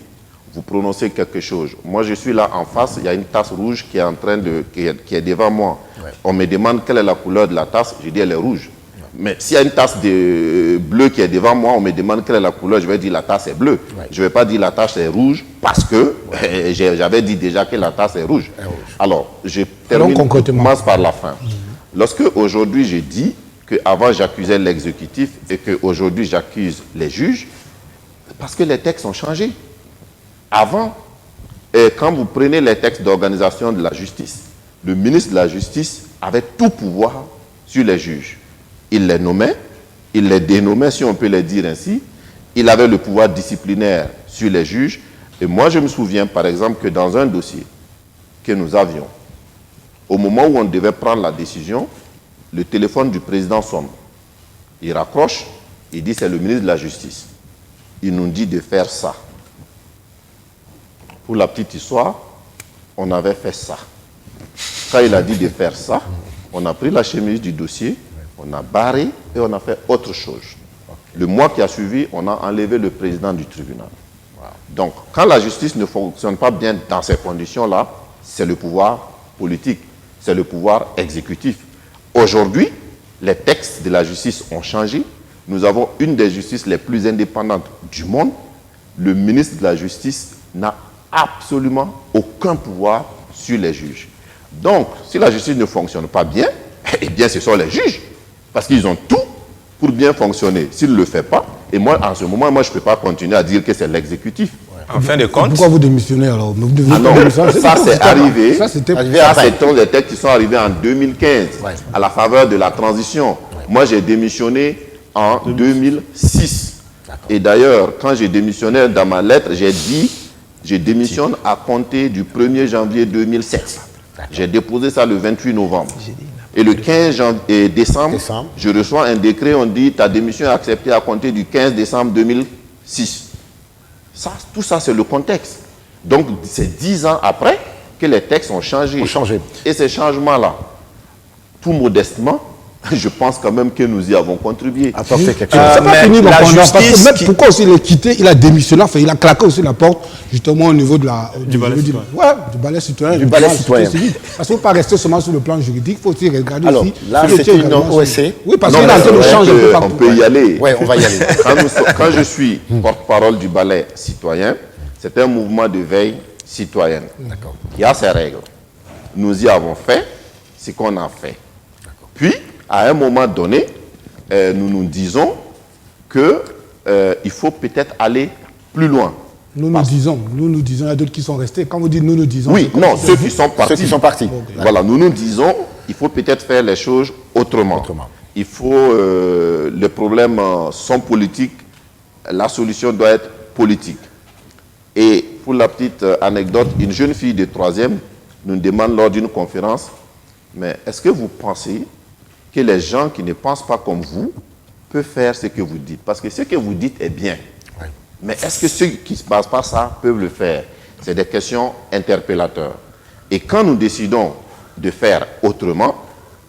quelque chose. Moi, je suis là en face, il y a une tasse rouge qui est devant moi. Ouais. On me demande quelle est la couleur de la tasse, je dis elle est rouge. Ouais. Mais s'il y a une tasse bleue qui est devant moi, on me demande quelle est la couleur, je vais dire la tasse est bleue. Ouais. Je ne vais pas dire la tasse est rouge parce que j'avais dit déjà que la tasse est rouge. Alors, je termine, commence par la fin. Lorsque aujourd'hui je dis qu'avant j'accusais l'exécutif et qu'aujourd'hui j'accuse les juges, parce que les textes ont changé. Avant, quand vous prenez les textes d'organisation de la justice, le ministre de la Justice avait tout pouvoir sur les juges. Il les nommait, il les dénommait, si on peut les dire ainsi. Il avait le pouvoir disciplinaire sur les juges. Et moi, je me souviens, par exemple, que dans un dossier que nous avions, au moment où on devait prendre la décision, le téléphone du président sonne. Il raccroche, il dit c'est le ministre de la Justice. Il nous dit de faire ça. Pour la petite histoire, on avait fait ça. Quand il a dit de faire ça, on a pris la chemise du dossier, on a barré et on a fait autre chose. Le mois qui a suivi, on a enlevé le président du tribunal. Donc, quand la justice ne fonctionne pas bien dans ces conditions-là, c'est le pouvoir politique, c'est le pouvoir exécutif. Aujourd'hui, les textes de la justice ont changé. Nous avons une des justices les plus indépendantes du monde. Le ministre de la Justice n'a absolument aucun pouvoir sur les juges. Donc, si la justice ne fonctionne pas bien, eh bien, ce sont les juges. Parce qu'ils ont tout pour bien fonctionner. S'ils ne le font pas, et moi, en ce moment, je ne peux pas continuer à dire que c'est l'exécutif. En fin de compte... Pourquoi vous démissionnez alors? Non, ça c'est arrivé. Ça, c'est des textes qui sont arrivés en 2015, à la faveur de la transition. Moi, j'ai démissionné en 2006. Et d'ailleurs, quand j'ai démissionné dans ma lettre, j'ai dit je démissionne à compter du 1er janvier 2007. J'ai déposé ça le 28 novembre. Et le 15 décembre, je reçois un décret, on dit ta démission est acceptée à compter du 15 décembre 2006. Tout ça, c'est le contexte. Donc, c'est 10 ans après que les textes ont changé. Et ces changements-là, tout modestement, je pense quand même que nous y avons contribué. Apporter quelque chose. C'est pas fini, pourquoi aussi il est quitté, il a démissionné, enfin, il a claqué aussi la porte, justement au niveau de du balai citoyen. Du balai citoyen. Du balai citoyen. Parce qu'il ne faut pas rester seulement sur le plan juridique, il faut aussi regarder alors, là, c'est une OSC. Oui, parce qu'il a un change un peu partout. On peut y aller. Oui, on va y aller. Quand je suis porte-parole du balai citoyen, c'est un mouvement de veille citoyenne. Il y a ses règles. Nous y avons fait. ce qu'on a fait. Puis, à un moment donné, nous nous disons qu'il faut peut-être aller plus loin. Nous nous disons, il y a d'autres qui sont restés. Quand vous dites nous nous disons... Oui, non, ceux qui sont partis. Ceux qui sont partis. Voilà, nous nous disons, il faut peut-être faire les choses autrement. Il faut, les problèmes sont politiques, la solution doit être politique. Et pour la petite anecdote, une jeune fille de 3e nous demande lors d'une conférence, mais est-ce que vous pensez que les gens qui ne pensent pas comme vous peuvent faire ce que vous dites? Parce que ce que vous dites est bien. Oui. Mais est-ce que ceux qui ne se basent pas ça peuvent le faire? C'est des questions interpellateurs. Et quand nous décidons de faire autrement,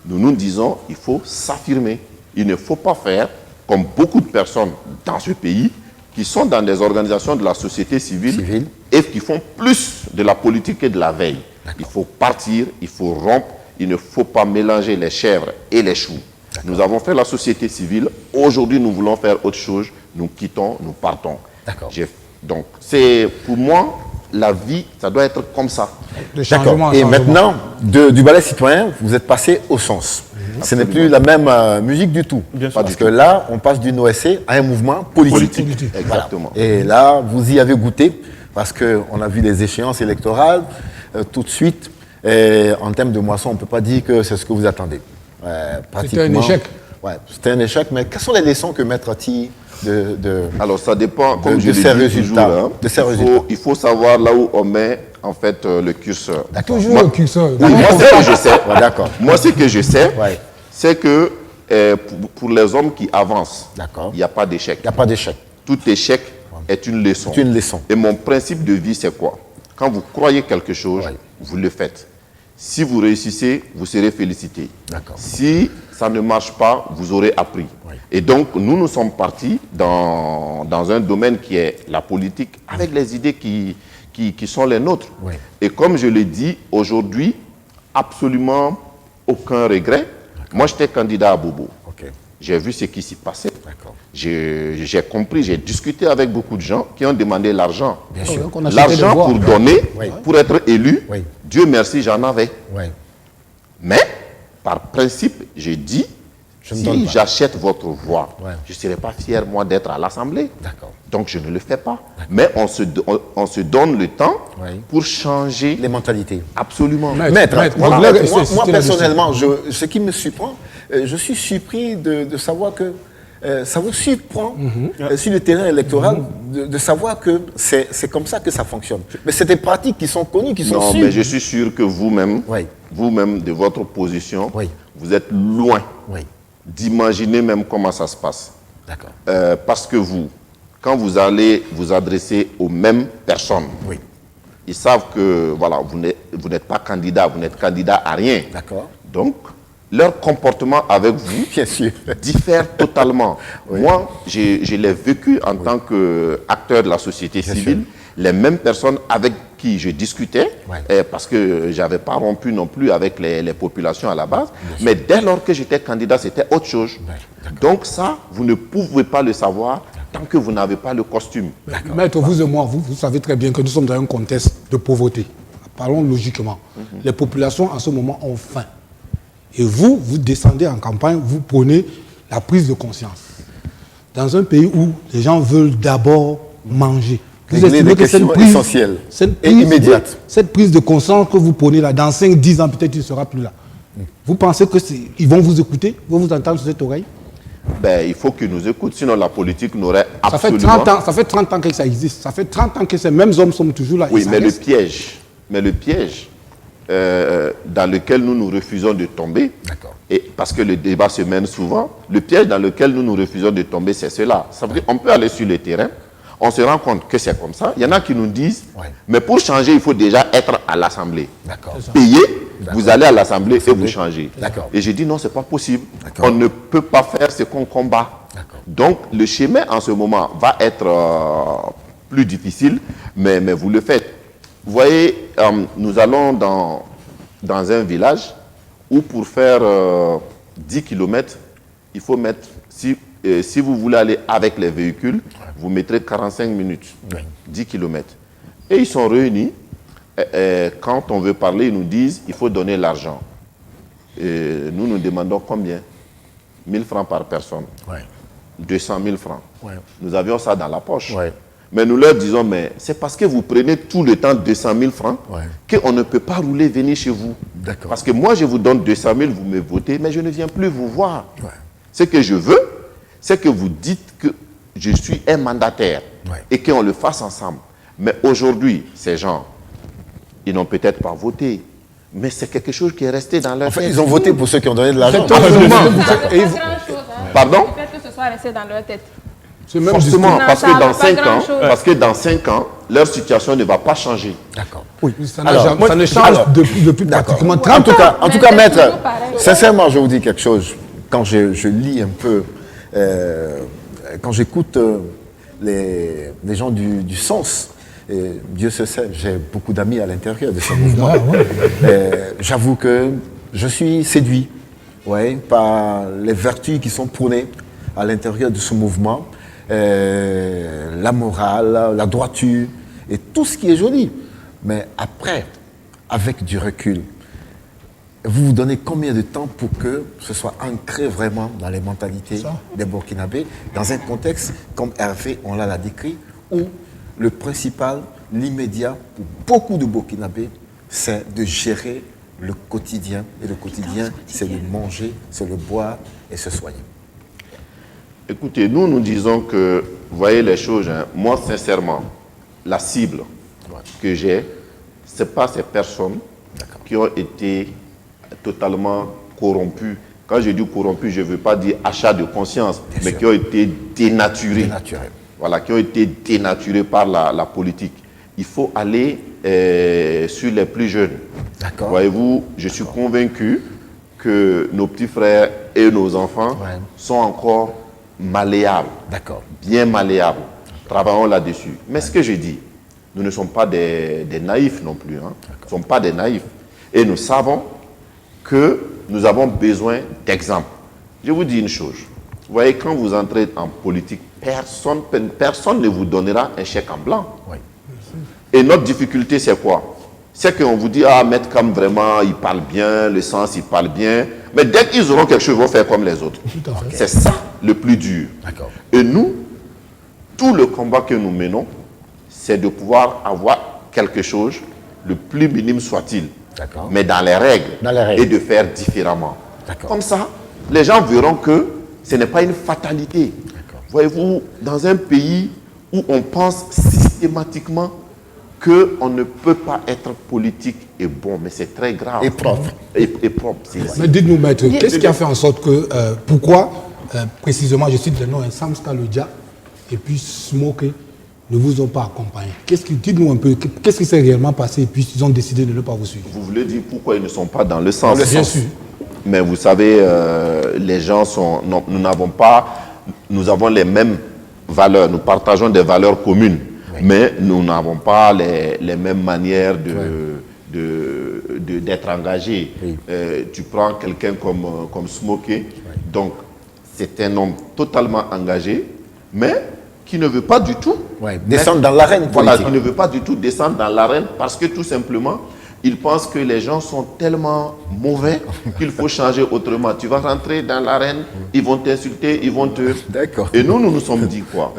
nous nous disons il faut s'affirmer. Il ne faut pas faire comme beaucoup de personnes dans ce pays qui sont dans des organisations de la société civile. Et qui font plus de la politique que de la veille. Il faut partir, il faut rompre, il ne faut pas mélanger les chèvres et les choux. Nous avons fait la société civile, aujourd'hui nous voulons faire autre chose, nous quittons, nous partons. Donc c'est pour moi, la vie, ça doit être comme ça. D'accord. Et maintenant, du ballet citoyen, vous êtes passé au sens. Ce n'est plus la même musique du tout. Parce que là, on passe d'une OSC à un mouvement politique. Exactement. Voilà. Et là, vous y avez goûté, parce qu'on a vu les échéances électorales tout de suite. Et en termes de moisson, on ne peut pas dire que c'est ce que vous attendez. C'était un échec. Ouais, c'était un échec, mais quelles sont les leçons que Maître tire Alors ça dépend, comme je de ces résultats, il faut savoir là où on met en fait le curseur. Toujours le curseur. Oui, moi ce que je sais, d'accord. Moi ce que je sais, c'est que pour les hommes qui avancent, il n'y a pas d'échec. Il n'y a pas d'échec. Tout échec est une leçon. C'est une leçon. Et mon principe de vie, c'est quoi? Quand vous croyez quelque chose, vous le faites. Si vous réussissez, vous serez félicité. Si ça ne marche pas, vous aurez appris. Et donc, nous sommes partis dans un domaine qui est la politique, avec les idées qui sont les nôtres. Et comme je l'ai dit, aujourd'hui, absolument aucun regret. Moi, j'étais candidat à Bobo. J'ai vu ce qui s'y passait. J'ai compris, j'ai discuté avec beaucoup de gens qui ont demandé l'argent. L'argent pour donner, pour être élu, Dieu merci, j'en avais. Mais, par principe, j'ai dit, si j'achète votre voix, je ne serai pas fier, moi, d'être à l'Assemblée. Donc, je ne le fais pas. Mais on se donne le temps pour changer les mentalités. Absolument. Maître, moi, personnellement, ce qui me surprend, je suis surpris de savoir que ça vous surprend sur le terrain électoral de savoir que c'est comme ça que ça fonctionne. Mais c'est des pratiques qui sont connues, qui sont sûres. Non, mais je suis sûr que vous-même, de votre position, vous êtes loin d'imaginer même comment ça se passe. Parce que vous, quand vous allez vous adresser aux mêmes personnes, ils savent que voilà, vous n'êtes pas candidat, vous n'êtes candidat à rien. Donc, leur comportement avec vous diffère totalement. Moi, je l'ai vécu en tant qu'acteur de la société civile, les mêmes personnes avec qui je discutais, parce que je n'avais pas rompu non plus avec les populations à la base, mais dès lors que j'étais candidat, c'était autre chose. Donc ça, vous ne pouvez pas le savoir tant que vous n'avez pas le costume. Maître, vous et moi, vous savez très bien que nous sommes dans un contexte de pauvreté. Parlons logiquement. Les populations en ce moment ont faim. Et vous descendez en campagne, vous prenez la prise de conscience. Dans un pays où les gens veulent d'abord manger. Vous estimez que cette prise essentielle et immédiate. Cette prise de conscience que vous prenez là, dans 5-10 ans, peut-être il ne sera plus là. Vous pensez qu'ils vont vous écouter, vont vous entendre sur cette oreille? Il faut qu'ils nous écoutent, sinon la politique n'aurait absolument... Ça fait 30 ans que ça existe. Ça fait 30 ans que ces mêmes hommes sont toujours là. Oui, mais le piège dans lequel nous refusons de tomber, et parce que le débat se mène souvent, le piège dans lequel nous refusons de tomber, c'est cela. Ça veut dire qu'on peut aller sur le terrain, on se rend compte que c'est comme ça. Il y en a qui nous disent, mais pour changer, il faut déjà être à l'Assemblée. Payez, vous allez à l'Assemblée et vous changez. Et j'ai dit non, c'est pas possible. On ne peut pas faire ce qu'on combat. Donc le chemin en ce moment va être plus difficile, mais vous le faites. Vous voyez, nous allons dans un village où pour faire 10 km, il faut mettre, si vous voulez aller avec les véhicules, vous mettrez 45 minutes, 10 km. Et ils sont réunis, quand on veut parler, ils nous disent, il faut donner l'argent. Et nous demandons combien? 1000 francs par personne. 200 000 francs. Nous avions ça dans la poche. Mais nous leur disons, mais c'est parce que vous prenez tout le temps 200 000 francs qu'on ne peut pas rouler, venir chez vous. Parce que moi, je vous donne 200 000, vous me votez, mais je ne viens plus vous voir. Ce que je veux, c'est que vous dites que je suis un mandataire et qu'on le fasse ensemble. Mais aujourd'hui, ces gens, ils n'ont peut-être pas voté, mais c'est quelque chose qui est resté dans leur tête. Ils ont voté pour ceux qui ont donné de l'argent. Pardon? Peut-être que ce soit resté dans leur tête. Forcément, parce que dans 5 ans, leur situation ne va pas changer. D'accord. Oui, ça ne change depuis pratiquement 30 ans. En tout cas, maître, sincèrement, je vous dis quelque chose. Quand je lis un peu, quand j'écoute les gens du sens, et Dieu se sait, j'ai beaucoup d'amis à l'intérieur de ce mouvement. J'avoue que je suis séduit par les vertus qui sont prônées à l'intérieur de ce mouvement. La morale, la droiture et tout ce qui est joli. Mais après, avec du recul, vous vous donnez combien de temps pour que ce soit ancré vraiment dans les mentalités des Burkinabés, dans un contexte, comme Hervé, on l'a décrit, où le principal, l'immédiat, pour beaucoup de Burkinabés, c'est de gérer le quotidien. Et le quotidien, c'est de manger, c'est de boire et se soigner. Écoutez, nous disons que, vous voyez les choses, moi sincèrement, la cible que j'ai, ce n'est pas ces personnes qui ont été totalement corrompues. Quand je dis corrompues, je ne veux pas dire achat de conscience, mais qui ont été dénaturées. Voilà, qui ont été dénaturées par la politique. Il faut aller sur les plus jeunes. Voyez-vous, je suis convaincu que nos petits frères et nos enfants sont encore malléables, bien malléables. Travaillons là-dessus. Mais ce que je dis, nous ne sommes pas des naïfs non plus. Nous ne sommes pas des naïfs. Et nous savons que nous avons besoin d'exemples. Je vous dis une chose. Vous voyez, quand vous entrez en politique, personne ne vous donnera un chèque en blanc. Et notre difficulté, c'est quoi? C'est qu'on vous dit, ah, Maître Kam, vraiment, il parle bien, le sens, il parle bien. Mais dès qu'ils auront quelque chose, ils vont faire comme les autres. C'est ça le plus dur. Et nous, tout le combat que nous menons, c'est de pouvoir avoir quelque chose, le plus minime soit-il, mais dans les règles, et de faire différemment. Comme ça, les gens verront que ce n'est pas une fatalité. Voyez-vous, dans un pays où on pense systématiquement qu'on ne peut pas être politique et bon, mais c'est très grave. Et propre. Et propre. Mais dites-nous, maître, qu'est-ce qui a fait en sorte que, pourquoi, précisément, je cite le nom, Samska Lodja et puis Smoke ne vous ont pas accompagné? Dites-nous un peu, qu'est-ce qui s'est réellement passé et puis ils ont décidé de ne pas vous suivre? Vous voulez dire pourquoi ils ne sont pas dans le sens? Bien sûr. Mais vous savez, les gens sont... Non, nous avons les mêmes valeurs, nous partageons des valeurs communes, mais nous n'avons pas les mêmes manières d'être engagés. Tu prends quelqu'un comme Smokey, donc c'est un homme totalement engagé, mais qui ne veut pas du tout descendre dans l'arène politique. Voilà, qui ne veut pas du tout descendre dans l'arène parce que tout simplement, il pense que les gens sont tellement mauvais qu'il faut changer autrement. Tu vas rentrer dans l'arène, ils vont t'insulter, ils vont te... Et nous sommes dit quoi?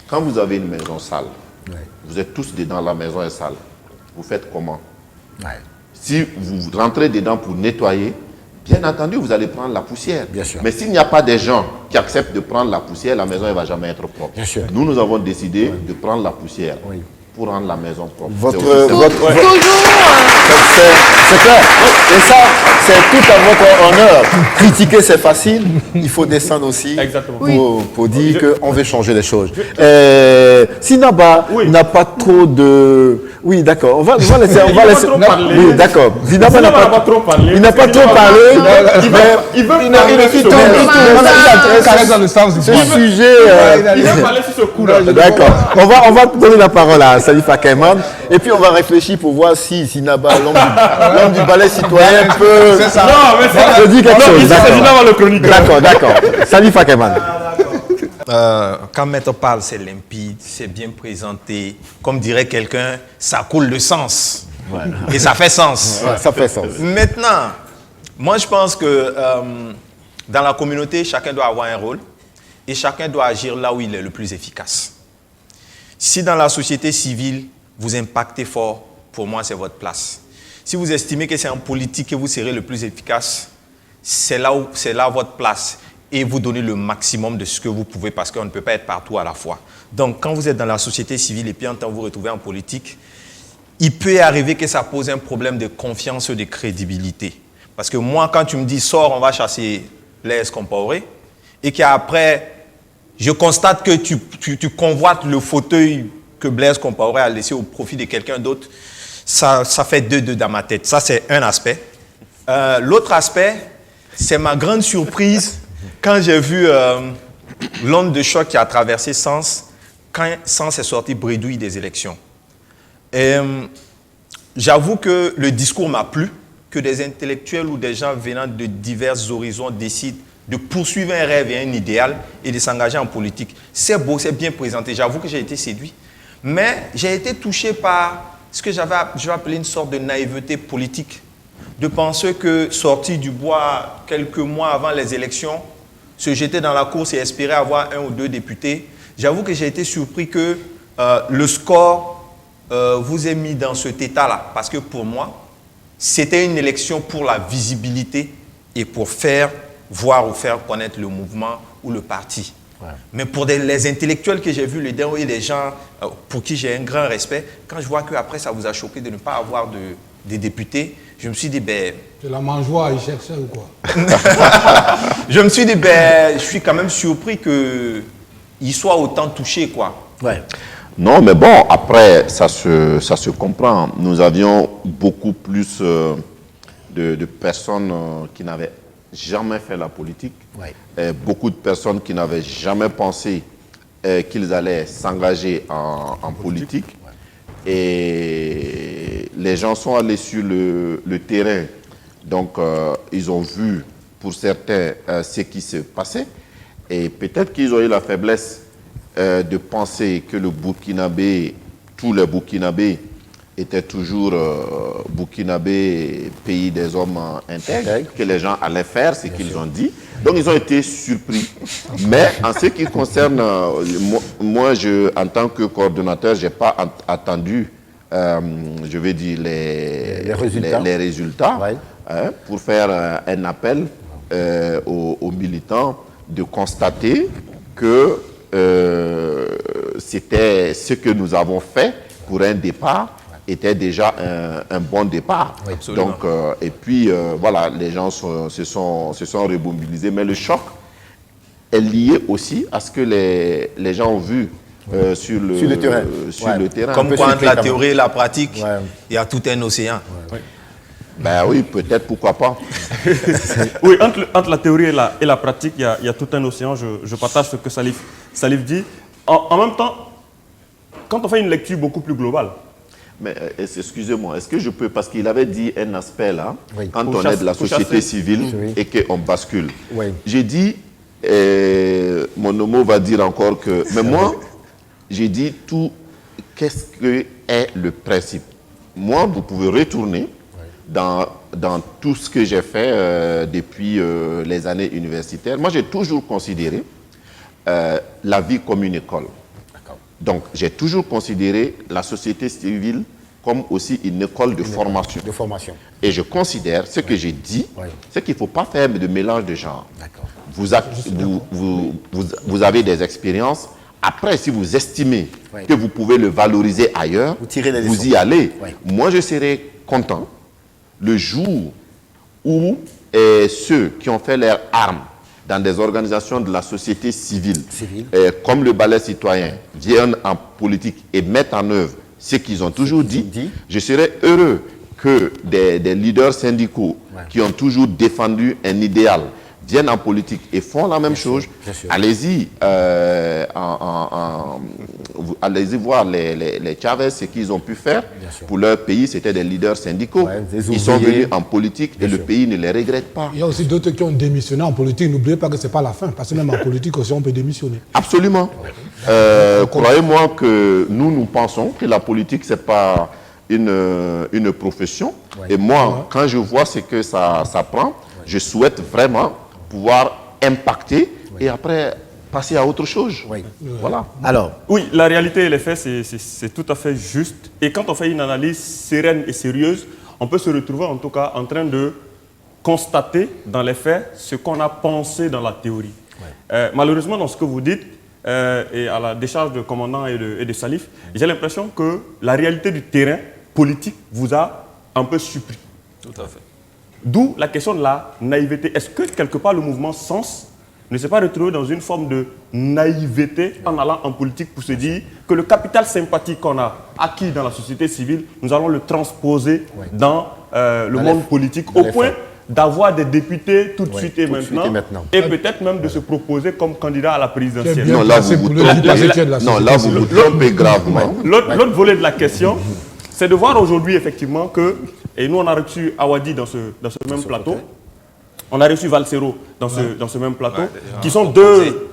Quand vous avez une maison sale, vous êtes tous dedans, la maison est sale. Vous faites comment? Si vous rentrez dedans pour nettoyer, bien entendu, vous allez prendre la poussière. Mais s'il n'y a pas des gens qui acceptent de prendre la poussière, la maison ne va jamais être propre. Nous avons décidé de prendre la poussière pour rendre la maison propre. C'est clair. Et ça, c'est tout à votre honneur. Critiquer, c'est facile. Il faut descendre aussi pour dire qu'on veut changer les choses. Sinaba n'a pas trop de... Oui, d'accord. On va laisser... Oui, d'accord. Sinaba n'a pas trop parlé. Il n'a pas trop parlé. Il veut dans le sens du sujet. Il va parler sur ce coup-là. D'accord. On va donner la parole à Salif Akaiman. Et puis on va réfléchir pour voir si Sinaba, l'homme du ballet citoyen, peut... C'est ça. Non, mais c'est... Je dis quelque chose. D'accord. Salif Akaiman. Quand Maître parle, c'est limpide, c'est bien présenté. Comme dirait quelqu'un, ça coule de sens. Et ça fait sens. Ça fait sens. Maintenant, Moi, je pense que dans la communauté, chacun doit avoir un rôle et chacun doit agir là où il est le plus efficace. Si dans la société civile, vous impactez fort, pour moi, c'est votre place. Si vous estimez que c'est en politique que vous serez le plus efficace, c'est là votre place. Et vous donnez le maximum de ce que vous pouvez parce qu'on ne peut pas être partout à la fois. Donc, quand vous êtes dans la société civile et puis en temps vous retrouvez en politique, il peut arriver que ça pose un problème de confiance ou de crédibilité. Parce que moi, quand tu me dis « sors, on va chasser Blaise Compaoré » et qu'après, je constate que tu convoites le fauteuil que Blaise Compaoré a laissé au profit de quelqu'un d'autre, ça fait deux dans ma tête. Ça, c'est un aspect. L'autre aspect, c'est ma grande surprise quand j'ai vu l'onde de choc qui a traversé Sens, quand Sens est sorti bredouille des élections. Et j'avoue que le discours m'a plu, que des intellectuels ou des gens venant de divers horizons décident de poursuivre un rêve et un idéal et de s'engager en politique. C'est beau, c'est bien présenté. J'avoue que j'ai été séduit. Mais j'ai été touché par ce que je vais appeler une sorte de naïveté politique. De penser que sortir du bois quelques mois avant les élections, se jeter dans la course et espérer avoir 1 ou 2 députés, j'avoue que j'ai été surpris que le score vous ait mis dans cet état-là. Parce que pour moi, c'était une élection pour la visibilité et pour faire voir ou faire connaître le mouvement ou le parti. Ouais. Mais pour les intellectuels que j'ai vus, les gens pour qui j'ai un grand respect, quand je vois qu'après ça vous a choqué de ne pas avoir des députés, je me suis dit, c'est la mangeoire, il cherchait ou quoi? Je me suis dit, je suis quand même surpris qu'il soit autant touché, quoi. Ouais. Non, mais bon, après, ça se comprend. Nous avions beaucoup plus de personnes qui n'avaient jamais fait la politique. Ouais. Beaucoup de personnes qui n'avaient jamais pensé qu'ils allaient s'engager en politique. Ouais. Et les gens sont allés sur le terrain. Donc, ils ont vu, pour certains, ce qui se passait. Et peut-être qu'ils ont eu la faiblesse de penser que le Burkinabé, tous les Burkinabés, étaient toujours Burkinabé, pays des hommes intègres, que les gens allaient faire ce qu'ils ont dit. Donc, ils ont été surpris. Mais en ce qui concerne, moi, en tant que coordonnateur, je n'ai pas attendu, je vais dire, les résultats ouais. Pour faire un appel aux militants de constater que c'était ce que nous avons fait pour un départ était déjà un bon départ. Oui, donc, et puis, voilà, les gens se sont remobilisés. Mais le choc est lié aussi à ce que les gens ont vu sur le terrain. Comme quoi, entre la théorie et la pratique, ouais. Il y a tout un océan. Ouais. Ben oui, peut-être, pourquoi pas. Oui, entre la théorie et la pratique, il y a tout un océan. Je partage ce que Salif dit. En même temps, quand on fait une lecture beaucoup plus globale, mais excusez-moi, est-ce que je peux, parce qu'il avait dit un aspect là, oui. Quand on est de la société civile oui. Et qu'on bascule. Oui. J'ai dit, mon homo va dire encore que, mais moi, j'ai dit tout, qu'est-ce que est le principe? Moi, vous pouvez retourner dans tout ce que j'ai fait depuis les années universitaires. Moi, j'ai toujours considéré la vie comme une école. Donc, j'ai toujours considéré la société civile comme aussi une école de formation. Et je considère, ce que j'ai dit, oui. C'est qu'il ne faut pas faire de mélange de genres. Vous avez des expériences. Après, si vous estimez oui. Que vous pouvez le valoriser ailleurs, vous y allez. Oui. Moi, je serai content le jour où ceux qui ont fait leurs armes dans des organisations de la société civile. Comme le ballet citoyen, viennent en politique et mettent en œuvre ce qu'ils ont toujours dit, je serais heureux que des leaders syndicaux qui ont toujours défendu un idéal viennent en politique et font la même chose. Allez-y allez-y voir les Chavez, ce qu'ils ont pu faire pour leur pays, c'était des leaders syndicaux. Ils sont venus en politique et le pays ne les regrette pas. Il y a aussi d'autres qui ont démissionné en politique. N'oubliez pas que ce n'est pas la fin, parce que même en politique aussi, on peut démissionner. Absolument. Croyez-moi que nous pensons que la politique, ce n'est pas une profession. Et moi, quand je vois ce que ça prend, Je souhaite vraiment pouvoir impacter et après passer à autre chose. Voilà. Alors, Oui, la réalité et les faits, c'est tout à fait juste. Et quand on fait une analyse sereine et sérieuse, on peut se retrouver en tout cas en train de constater dans les faits ce qu'on a pensé dans la théorie. Malheureusement, dans ce que vous dites, et à la décharge de commandant et de Salif, j'ai l'impression que la réalité du terrain politique vous a un peu surpris. Tout à fait. D'où la question de la naïveté. Est-ce que quelque part le mouvement Sens ne s'est pas retrouvé dans une forme de naïveté en allant en politique pour se dire que le capital sympathique qu'on a acquis dans la société civile, nous allons le transposer dans le monde politique, au point d'avoir des députés tout de suite et maintenant, et peut-être même de se proposer comme candidat à la présidentielle. Non, là, vous vous trompez gravement. L'autre volet de la question, c'est de voir aujourd'hui effectivement que, et nous on a reçu Awadi dans ce même plateau, on a reçu Valsero dans ce même plateau, qui sont deux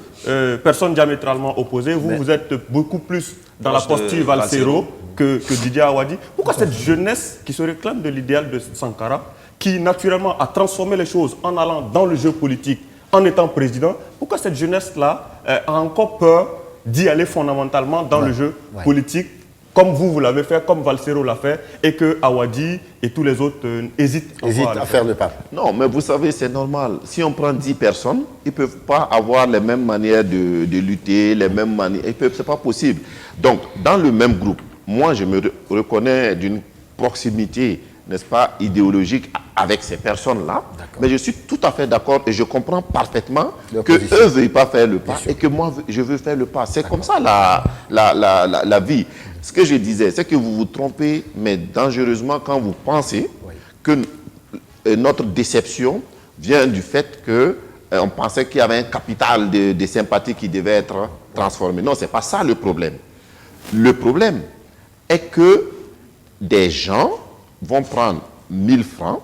personnes diamétralement opposées. Vous êtes beaucoup plus dans la posture Valsero que Didier Awadi. Pourquoi cette jeunesse qui se réclame de l'idéal de Sankara, qui naturellement a transformé les choses en allant dans le jeu politique, en étant président, pourquoi cette jeunesse-là a encore peur d'y aller fondamentalement dans le jeu politique, comme vous l'avez fait, comme Valsero l'a fait, et que Awadi et tous les autres hésitent à faire le pas. Non, mais vous savez, c'est normal. Si on prend 10 personnes, ils ne peuvent pas avoir les mêmes manières de lutter, les mêmes manières. Ce n'est pas possible. Donc, dans le même groupe, moi, je me reconnais d'une proximité, n'est-ce pas, idéologique avec ces personnes-là. Mais je suis tout à fait d'accord et je comprends parfaitement qu'eux ne veuillent pas faire le pas et que moi, je veux faire le pas. C'est comme ça la vie. Ce que je disais, c'est que vous vous trompez, mais dangereusement, quand vous pensez que notre déception vient du fait qu'on pensait qu'il y avait un capital de sympathie qui devait être transformé. Non, ce n'est pas ça le problème. Le problème est que des gens vont prendre 1000 francs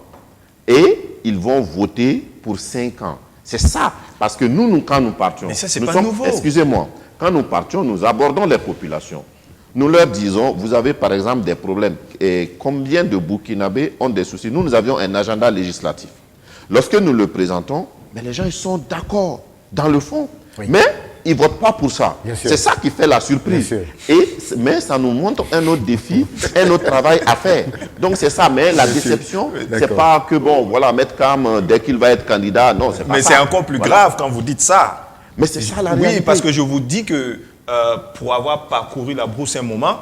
et ils vont voter pour 5 ans. C'est ça. Parce que nous quand nous partions... Mais ça, c'est pas nouveau. Excusez-moi. Quand nous partions, nous abordons les populations. Nous leur disons, vous avez par exemple des problèmes. Et combien de Burkinabés ont des soucis? Nous avions un agenda législatif. Lorsque nous le présentons, mais les gens ils sont d'accord dans le fond. Mais ils ne votent pas pour ça. C'est ça qui fait la surprise. Mais ça nous montre un autre défi, un autre travail à faire. Donc c'est ça. Mais la déception, c'est pas que bon, voilà, mettre Cam dès qu'il va être candidat. Non, c'est pas ça. Mais c'est encore plus grave quand vous dites ça. Mais c'est ça la réalité. Oui, parce que je vous dis que pour avoir parcouru la brousse un moment,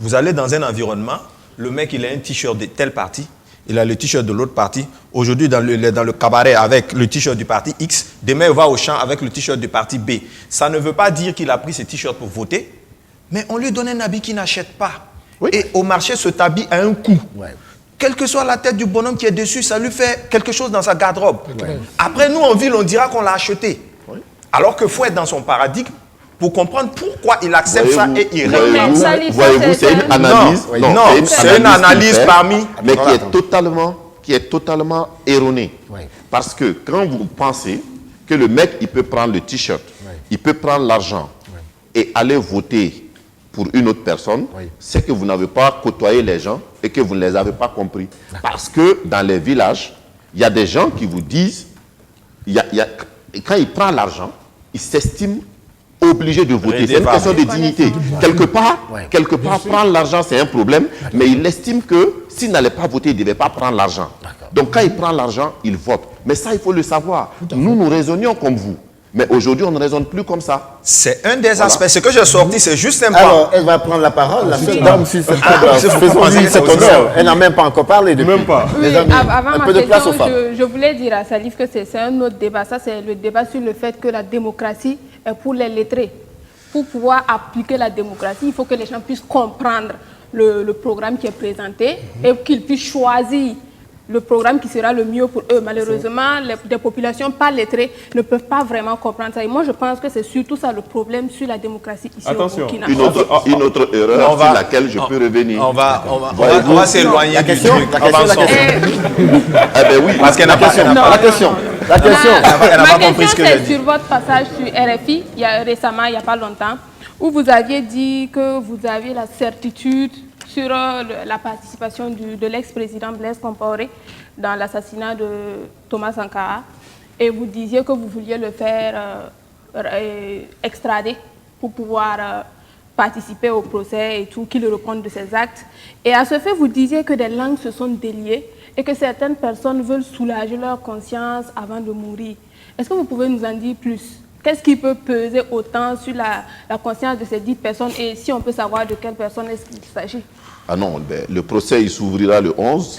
vous allez dans un environnement, le mec il a un t-shirt de tel parti, il a le t-shirt de l'autre parti. Aujourd'hui, dans le cabaret avec le t-shirt du parti X, demain il va au champ avec le t-shirt du parti B. Ça ne veut pas dire qu'il a pris ce t-shirt pour voter, mais on lui donne un habit qu'il n'achète pas. Et au marché, cet habit a un coût. Quelle que soit la tête du bonhomme qui est dessus, ça lui fait quelque chose dans sa garde-robe. Après, nous en ville, on dira qu'on l'a acheté. Alors qu'il faut être dans son paradigme pour comprendre pourquoi il accepte ça et il réclame ça. Voyez-vous, c'est une analyse. Non, c'est une analyse parmi... Mais qui est totalement erronée. Parce que quand vous pensez que le mec, il peut prendre le t-shirt, il peut prendre l'argent et aller voter pour une autre personne, c'est que vous n'avez pas côtoyé les gens et que vous ne les avez pas compris. Parce que dans les villages, il y a des gens qui vous disent, quand il prend l'argent, il s'estime obligé de voter. C'est une question de dignité. Quelque part, prendre l'argent, c'est un problème, mais il estime que s'il n'allait pas voter, il ne devait pas prendre l'argent. Donc quand il prend l'argent, il vote. Mais ça, il faut le savoir. Nous raisonnions comme vous. Mais aujourd'hui, on ne raisonne plus comme ça. C'est un des aspects. Ce que j'ai sorti, c'est juste un point. Alors, elle va prendre la parole. La seule dame, si c'est pas grave. Faisons-lui cet honneur. Elle n'a même pas encore parlé. Même pas. Oui, avant ma question, je voulais dire à Salif que c'est un autre débat. Ça, c'est le débat sur le fait que la démocratie est pour les lettrés. Pour pouvoir appliquer la démocratie, il faut que les gens puissent comprendre le programme qui est présenté et qu'ils puissent choisir le programme qui sera le mieux pour eux. Malheureusement, des populations pas lettrées ne peuvent pas vraiment comprendre ça. Et moi, je pense que c'est surtout ça le problème sur la démocratie ici au Burkina. Une autre erreur sur laquelle je peux revenir. On va s'éloigner du truc. Oui, parce qu'elle n'a pas la question. Ma question, c'est sur votre passage sur RFI, récemment, il n'y a pas longtemps, où vous aviez dit que vous aviez la certitude sur la participation de l'ex-président Blaise Compaoré dans l'assassinat de Thomas Sankara et vous disiez que vous vouliez le faire extrader pour pouvoir participer au procès et tout, qu'il reprenne de ses actes. Et à ce fait, vous disiez que des langues se sont déliées et que certaines personnes veulent soulager leur conscience avant de mourir. Est-ce que vous pouvez nous en dire plus? Qu'est-ce qui peut peser autant sur la conscience de ces 10 personnes et si on peut savoir de quelles personnes est-ce qu'il s'agit? Ah non, le procès il s'ouvrira le 11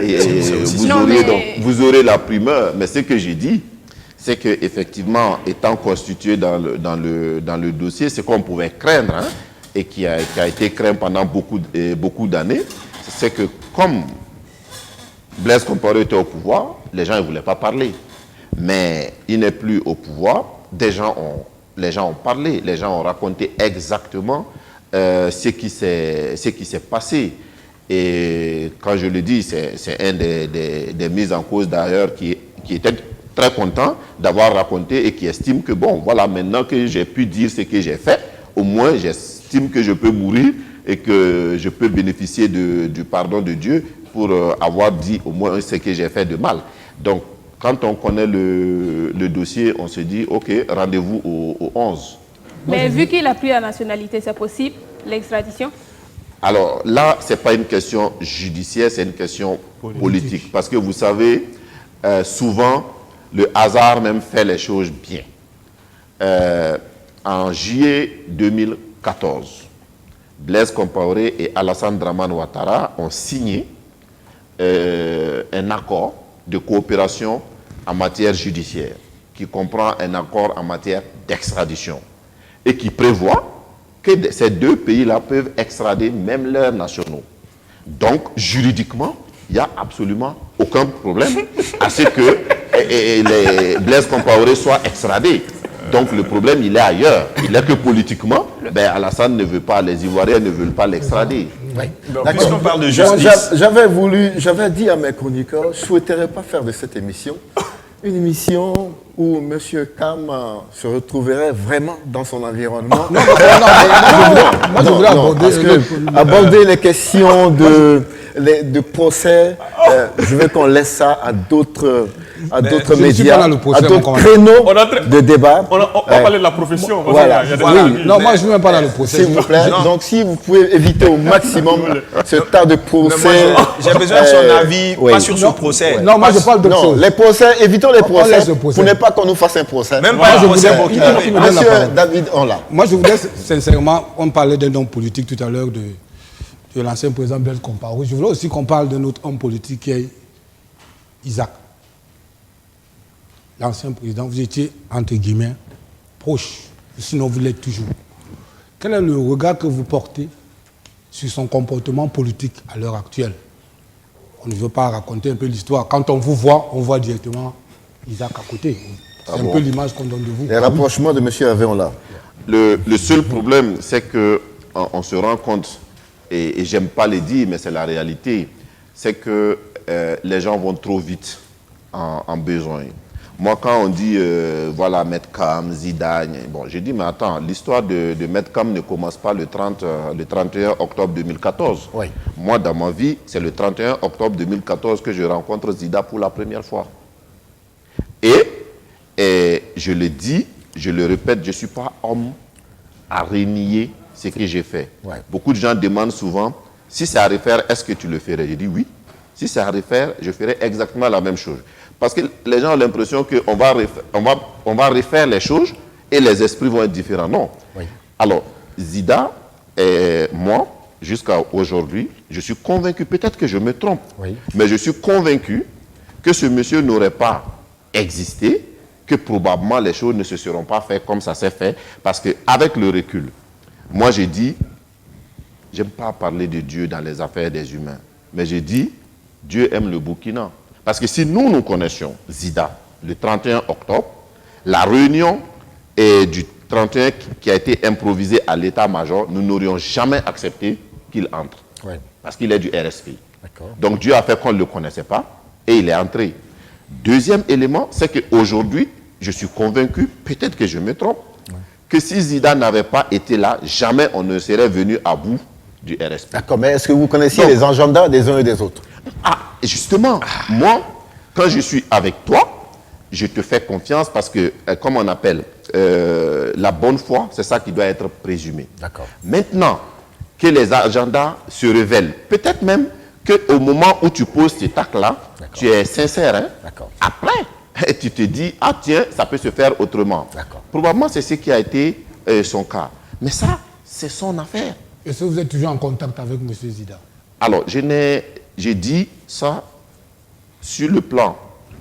et vous aurez la primeur. Mais ce que j'ai dit, c'est qu'effectivement, étant constitué dans le dossier, ce qu'on pouvait craindre, hein, et qui a été craint pendant beaucoup d'années, c'est que comme Blaise Compaoré était au pouvoir, les gens ne voulaient pas parler. Mais il n'est plus au pouvoir, les gens ont parlé, les gens ont raconté exactement ce qui s'est passé. Et quand je le dis, c'est un des mises en cause d'ailleurs qui était très content d'avoir raconté et qui estime que bon, voilà, maintenant que j'ai pu dire ce que j'ai fait, au moins j'estime que je peux mourir et que je peux bénéficier du pardon de Dieu pour avoir dit au moins ce que j'ai fait de mal. Donc, quand on connaît le dossier, on se dit, ok, rendez-vous au 11. Mais vu qu'il a pris la nationalité, c'est possible, l'extradition? Alors là, ce n'est pas une question judiciaire, c'est une question politique. Parce que vous savez, souvent, le hasard même fait les choses bien. En juillet 2014, Blaise Compaoré et Alassane Dramane Ouattara ont signé un accord de coopération en matière judiciaire, qui comprend un accord en matière d'extradition et qui prévoit que ces deux pays-là peuvent extrader même leurs nationaux. Donc, juridiquement, il n'y a absolument aucun problème à ce que les Blaise Compaoré soient extradés. Donc, le problème, il est ailleurs. Il est que politiquement, Alassane ne veut pas, les Ivoiriens ne veulent pas l'extrader. Oui. Puisqu'on parle de justice. J'avais dit à mes chroniqueurs, je ne souhaiterais pas faire de cette émission une émission où M. Kam se retrouverait vraiment dans son environnement. Moi, je voulais aborder les questions de procès. Je veux qu'on laisse ça à d'autres médias, à d'autres créneaux de débat. On va parler de la profession. Voilà. Non, moi, je ne veux même pas dans le procès. S'il vous plaît. Donc, si vous pouvez éviter au maximum ce tas de procès. J'ai besoin de son avis, pas sur ce procès. Non, moi, je parle de non, les procès, évitons les procès. Vous n'êtes pas qu'on nous fasse un procès. Même pas un procès. Monsieur David, on l'a. Moi, je voudrais, sincèrement, on parlait d'un homme politique tout à l'heure de l'ancien président Blaise Compaoré. Je voulais aussi qu'on parle d'un autre homme politique qui est Isaac. L'ancien président, vous étiez, entre guillemets, proche, sinon vous l'êtes toujours. Quel est le regard que vous portez sur son comportement politique à l'heure actuelle? On ne veut pas raconter un peu l'histoire. Quand on vous voit, on voit directement Isaac à côté. C'est un peu l'image qu'on donne de vous. Les rapprochements de M. Hervé, on l'a. Le seul problème, c'est qu'on se rend compte, et j'aime pas le dire, mais c'est la réalité, c'est que les gens vont trop vite en besoin. Moi, quand on dit, voilà, Maître Kam, Zidane, bon, j'ai dit, mais attends, l'histoire de Maître Kam ne commence pas le 31 octobre 2014. Oui. Moi, dans ma vie, c'est le 31 octobre 2014 que je rencontre Zida pour la première fois. Et je le dis, je le répète, je ne suis pas homme à renier ce que j'ai fait. Ouais. Beaucoup de gens demandent souvent, si c'est à refaire, est-ce que tu le ferais? Je dis oui. Si c'est à refaire, je ferai exactement la même chose. Parce que les gens ont l'impression qu'on va refaire les choses et les esprits vont être différents. Non. Oui. Alors, Zida et moi, jusqu'à aujourd'hui, je suis convaincu, peut-être que je me trompe, oui, mais je suis convaincu que ce monsieur n'aurait pas existé, que probablement les choses ne se seront pas faites comme ça s'est fait. Parce qu'avec le recul, moi j'ai dit, j'aime pas parler de Dieu dans les affaires des humains, mais j'ai dit, Dieu aime le Burkina. Parce que si nous connaissions Zida le 31 octobre, la réunion du 31 qui a été improvisée à l'état-major, nous n'aurions jamais accepté qu'il entre. Oui. Parce qu'il est du RSP. Donc Dieu a fait qu'on ne le connaissait pas et il est entré. Deuxième élément, c'est qu'aujourd'hui, je suis convaincu, peut-être que je me trompe, oui, que si Zida n'avait pas été là, jamais on ne serait venu à bout du RSP. D'accord, mais est-ce que vous connaissiez les agendas des uns et des autres? Ah, justement, moi, quand je suis avec toi, je te fais confiance parce que, comme on appelle, la bonne foi, c'est ça qui doit être présumé. D'accord. Maintenant que les agendas se révèlent, peut-être même qu'au moment où tu poses cet acte-là, tu es sincère. Hein? D'accord. Après, tu te dis, ah tiens, ça peut se faire autrement. D'accord. Probablement, c'est ce qui a été son cas. Mais ça, c'est son affaire. Est-ce que vous êtes toujours en contact avec M. Zida? Alors, j'ai dit ça sur le plan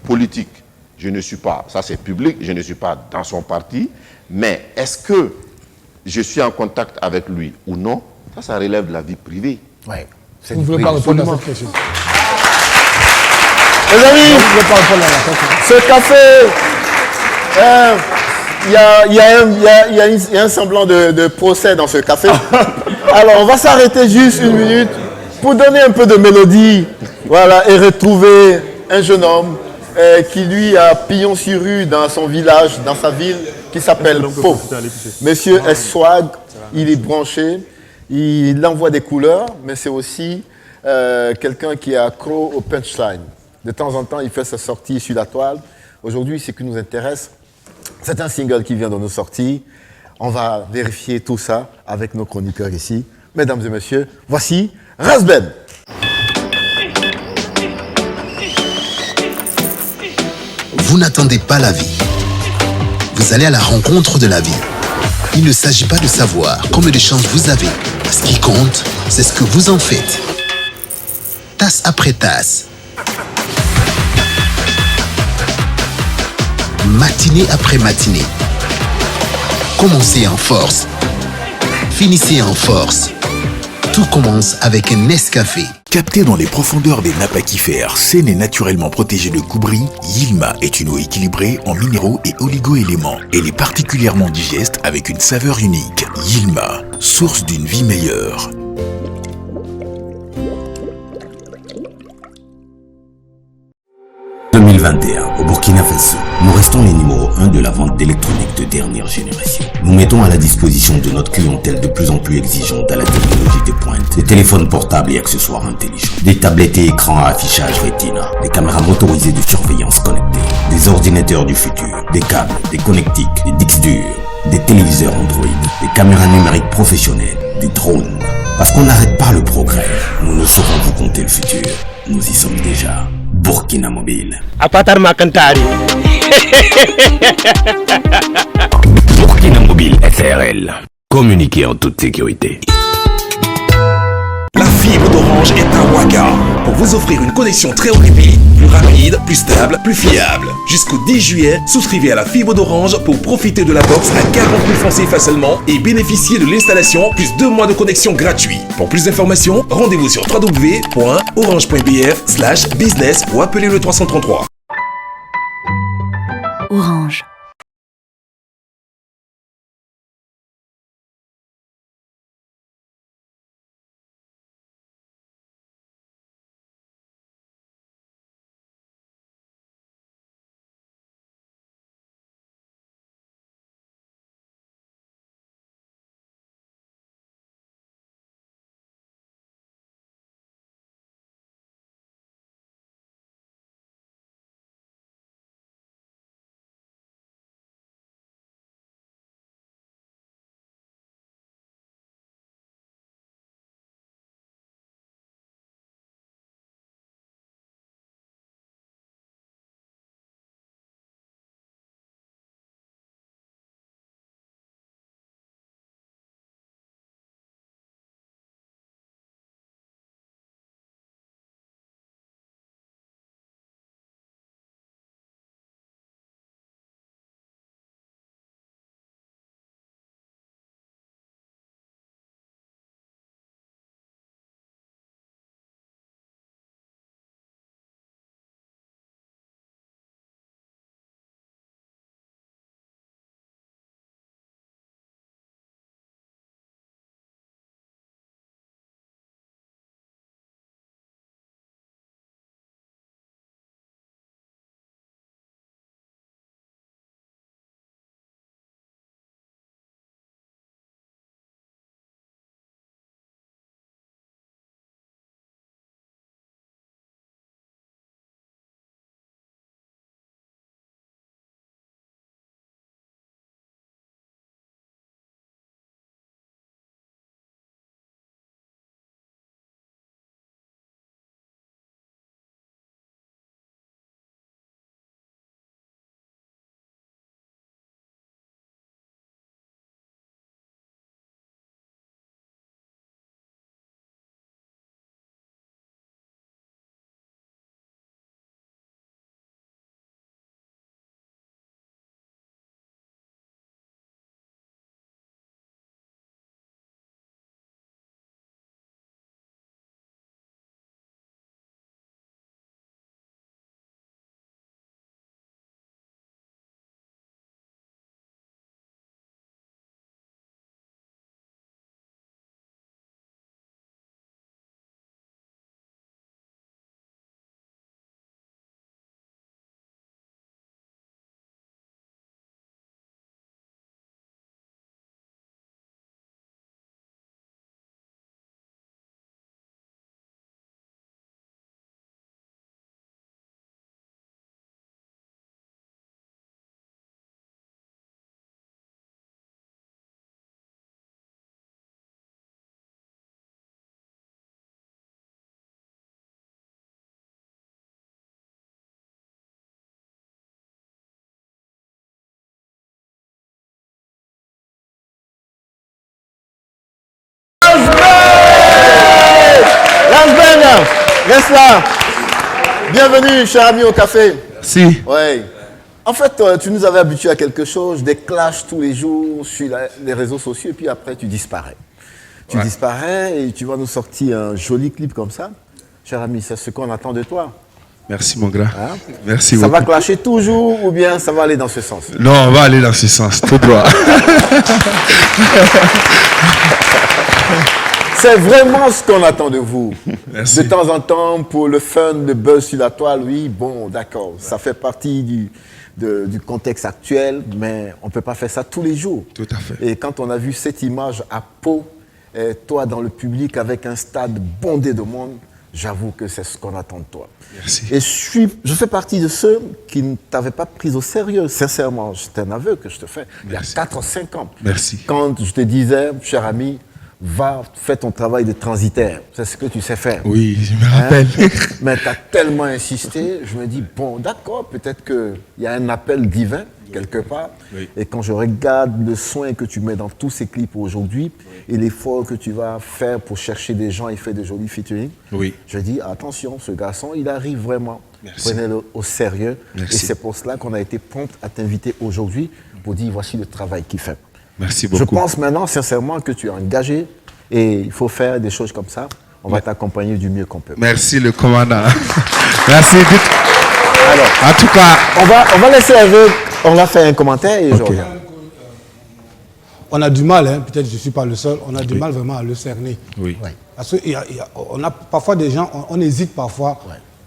politique. Je ne suis pas, ça c'est public, je ne suis pas dans son parti. Mais est-ce que je suis en contact avec lui ou non? Ça relève de la vie privée. Oui. Vous ne voulez pas répondre à cette question? Les amis, ce café, il y a un semblant de procès dans ce café. Alors, on va s'arrêter juste une minute pour donner un peu de mélodie, voilà, et retrouver un jeune homme qui, lui, a pignon sur rue dans son village, dans sa ville, qui s'appelle Pau. Monsieur est swag, il est branché, il envoie des couleurs, mais c'est aussi quelqu'un qui est accro au punchline. De temps en temps, il fait sa sortie sur la toile. Aujourd'hui, ce qui nous intéresse, c'est un single qui vient de nous sortir. On va vérifier tout ça avec nos chroniqueurs ici. Mesdames et messieurs, voici Razben. Vous n'attendez pas la vie. Vous allez à la rencontre de la vie. Il ne s'agit pas de savoir combien de chances vous avez. Ce qui compte, c'est ce que vous en faites. Tasse après tasse. Matinée après matinée. Commencez en force. Finissez en force. Tout commence avec un Nescafé. Capté dans les profondeurs des nappes aquifères, saine et naturellement protégée de coubris, Yilma est une eau équilibrée en minéraux et oligo-éléments. Elle est particulièrement digeste avec une saveur unique. Yilma, source d'une vie meilleure. En 2021, au Burkina Faso, nous restons les numéros 1 de la vente d'électronique de dernière génération. Nous mettons à la disposition de notre clientèle de plus en plus exigeante à la technologie de pointe, des téléphones portables et accessoires intelligents, des tablettes et écrans à affichage Retina, des caméras motorisées de surveillance connectées, des ordinateurs du futur, des câbles, des connectiques, des disques durs, des téléviseurs Android, des caméras numériques professionnelles, des drones. Parce qu'on n'arrête pas le progrès, nous ne saurons vous compter le futur. Nous y sommes déjà. Burkina Mobile. Apatar Makantari. Burkina Mobile SRL. Communiquez en toute sécurité. La fibre d'Orange est un Waka pour vous offrir une connexion très haut débit, plus rapide, plus stable, plus fiable. Jusqu'au 10 juillet, souscrivez à la fibre d'Orange pour profiter de la box à 40 000 francs CFA seulement et bénéficier de l'installation plus 2 mois de connexion gratuit. Pour plus d'informations, rendez-vous sur www.orange.bf/business ou appelez le 333. Orange. Reste là. Bienvenue, cher ami, au café. Merci. Oui. En fait, tu nous avais habitués à quelque chose, des clashs tous les jours sur les réseaux sociaux, et puis après, tu disparais. Tu disparais et tu vas nous sortir un joli clip comme ça. Cher ami, c'est ce qu'on attend de toi. Merci, mon grand. Hein? Merci beaucoup. Ça va clasher toujours ou bien ça va aller dans ce sens? Non, on va aller dans ce sens, tout droit. C'est vraiment ce qu'on attend de vous. Merci. De temps en temps, pour le fun, le buzz sur la toile, oui, bon, d'accord. Ça fait partie du contexte actuel, mais on ne peut pas faire ça tous les jours. Tout à fait. Et quand on a vu cette image à Pau, toi dans le public avec un stade bondé de monde, j'avoue que c'est ce qu'on attend de toi. Merci. Et je fais partie de ceux qui ne t'avaient pas pris au sérieux. Sincèrement, c'est un aveu que je te fais. Merci. Il y a 4 ou 5 ans. Merci. Quand je te disais, cher ami, va, fais ton travail de transitaire. C'est ce que tu sais faire. Oui, je me rappelle. Mais tu as tellement insisté, je me dis, bon, d'accord, peut-être qu'il y a un appel divin quelque part. Oui. Et quand je regarde le soin que tu mets dans tous ces clips aujourd'hui et l'effort que tu vas faire pour chercher des gens et faire de jolis featuring, je dis, attention, ce garçon, il arrive vraiment. Prenez-le au sérieux. Merci. Et c'est pour cela qu'on a été prompt à t'inviter aujourd'hui pour dire, voici le travail qu'il fait. Merci beaucoup. Je pense maintenant, sincèrement, que tu es engagé et il faut faire des choses comme ça. On va t'accompagner du mieux qu'on peut. Merci, le commandant. Merci. Alors, en tout cas, on va laisser Hervé, on va faire un commentaire et je reviens. On a du mal, hein, peut-être je ne suis pas le seul, on a du mal vraiment à le cerner. Oui. Parce qu'on a parfois des gens, on hésite parfois,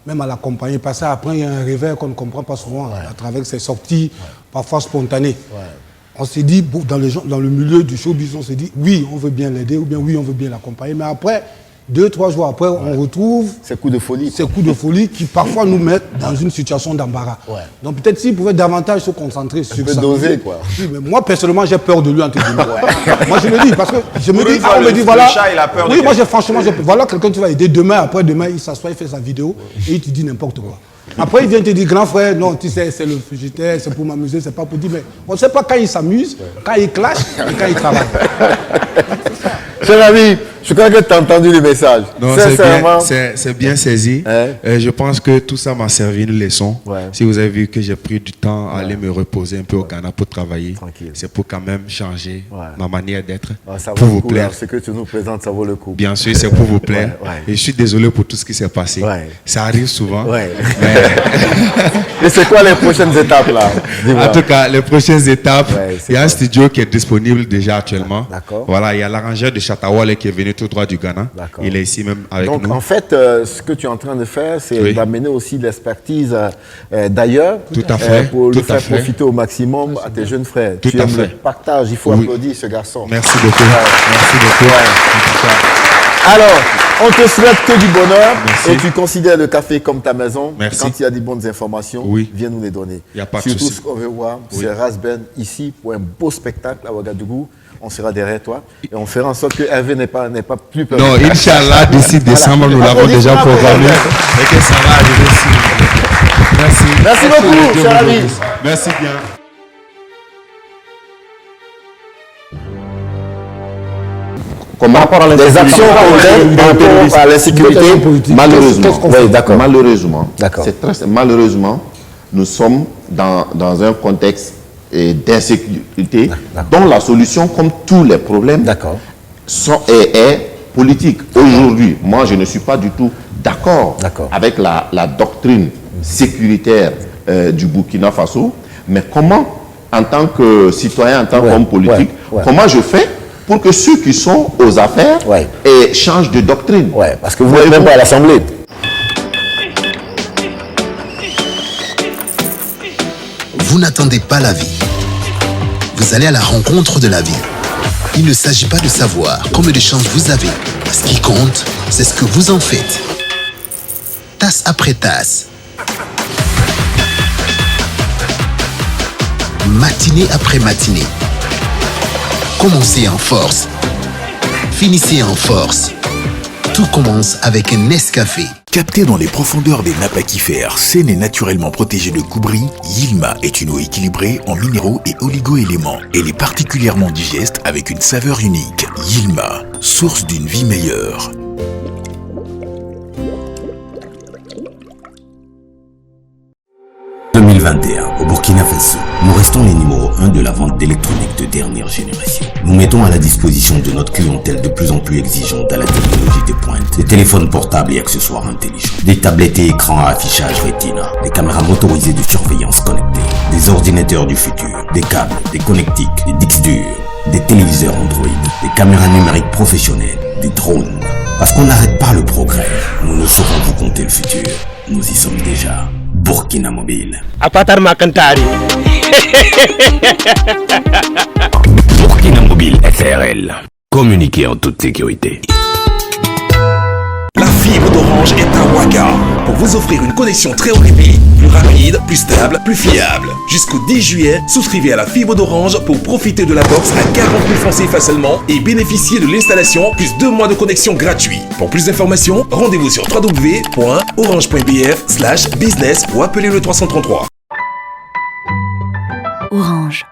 même à l'accompagner. Parce qu'après, il y a un réveil qu'on ne comprend pas souvent à travers ses sorties, parfois spontanées. On s'est dit, dans le milieu du showbiz, on s'est dit, oui, on veut bien l'aider, ou bien oui, on veut bien l'accompagner. Mais après, 2-3 jours après, on retrouve ces coups de folie. Ces coups de folie qui parfois nous mettent dans une situation d'embarras. Donc peut-être s'il pouvait davantage se concentrer sur ça. Doser, quoi. Oui, mais moi, personnellement, j'ai peur de lui, entre guillemets. Moi, je le dis, parce que je me dis, on me dit, voilà. Le chat, il a peur oui, moi, franchement, voilà quelqu'un que tu vas aider demain, après-demain, il s'assoit, il fait sa vidéo et il te dit n'importe quoi. Après, il vient te dire, grand frère, non, tu sais, c'est le fugiteur, c'est pour m'amuser, c'est pas pour dire, mais on ne sait pas quand il s'amuse, quand il clash et quand il travaille. Cher ami, je crois que tu as entendu le message. Non, c'est bien saisi. Je pense que tout ça m'a servi une leçon. Si vous avez vu que j'ai pris du temps à aller me reposer un peu au Ghana pour travailler, c'est pour quand même changer ma manière d'être, pour vous plaire. Ce que tu nous présentes, ça vaut le coup. Bien sûr, c'est pour vous plaire. Et je suis désolé pour tout ce qui s'est passé. Ça arrive souvent. Et c'est quoi les prochaines étapes là? En tout cas, les prochaines étapes, il y a un studio qui est disponible déjà actuellement. Voilà, il y a l'arrangeur de Chatawale qui est venu tout droit du Ghana. Il est ici même avec nous. Donc en fait, ce que tu es en train de faire, c'est d'amener aussi l'expertise d'ailleurs pour le faire profiter au maximum à tes jeunes frères. Tu aimes le partage, il faut applaudir ce garçon. Merci beaucoup. Merci beaucoup. Alors, on te souhaite que du bonheur. Merci. Et tu considères le café comme ta maison. Merci. Quand il y a des bonnes informations, viens nous les donner. Il n'y a pas de Surtout souci. ce qu'on veut voir, c'est Rasben ici pour un beau spectacle à Ouagadougou. On sera derrière toi et on fera en sorte que Hervé n'est pas plus peur. Non, Inch'Allah, d'ici décembre, nous l'avons déjà programmé. Et que ça va arriver ici. Merci. Merci beaucoup, cher ami. Merci bien. Par rapport à des actions par rapport à l'insécurité, malheureusement. Oui, d'accord. Malheureusement, malheureusement, nous sommes dans un contexte d'insécurité dont la solution, comme tous les problèmes, est politique. Aujourd'hui, moi, je ne suis pas du tout d'accord avec la doctrine sécuritaire du Burkina Faso, mais comment, en tant que citoyen, en tant qu'homme politique, comment je fais pour que ceux qui sont aux affaires changent de doctrine? Parce que vous n'êtes même pas à l'Assemblée. Vous n'attendez pas la vie. Vous allez à la rencontre de la vie. Il ne s'agit pas de savoir combien de chances vous avez. Ce qui compte, c'est ce que vous en faites. Tasse après tasse. Matinée après matinée. Commencez en force. Finissez en force. Tout commence avec un Nescafé. Capté dans les profondeurs des nappes aquifères, saine et naturellement protégée de coubris, Yilma est une eau équilibrée en minéraux et oligo-éléments. Elle est particulièrement digeste avec une saveur unique. Yilma, source d'une vie meilleure. Burkina Faso, nous restons les numéros 1 de la vente d'électronique de dernière génération. Nous mettons à la disposition de notre clientèle de plus en plus exigeante à la technologie de pointe, des téléphones portables et accessoires intelligents, des tablettes et écrans à affichage Retina, des caméras motorisées de surveillance connectées, des ordinateurs du futur, des câbles, des connectiques, des disques durs, des téléviseurs Android, des caméras numériques professionnelles, des drones. Parce qu'on n'arrête pas le progrès, nous ne saurons vous compter le futur. Nous y sommes déjà. Burkina Mobile. Apatar Makantari. Burkina Mobile SRL. Communiquez en toute sécurité. La fibre d'Orange est à Ouaga pour vous offrir une connexion très haut débit, plus rapide, plus stable, plus fiable. Jusqu'au 10 juillet, souscrivez à la fibre d'Orange pour profiter de la box à 40 000 francs CFA seulement et bénéficier de l'installation plus 2 mois de connexion gratuit. Pour plus d'informations, rendez-vous sur www.orange.bf/business ou appelez le 333. Orange.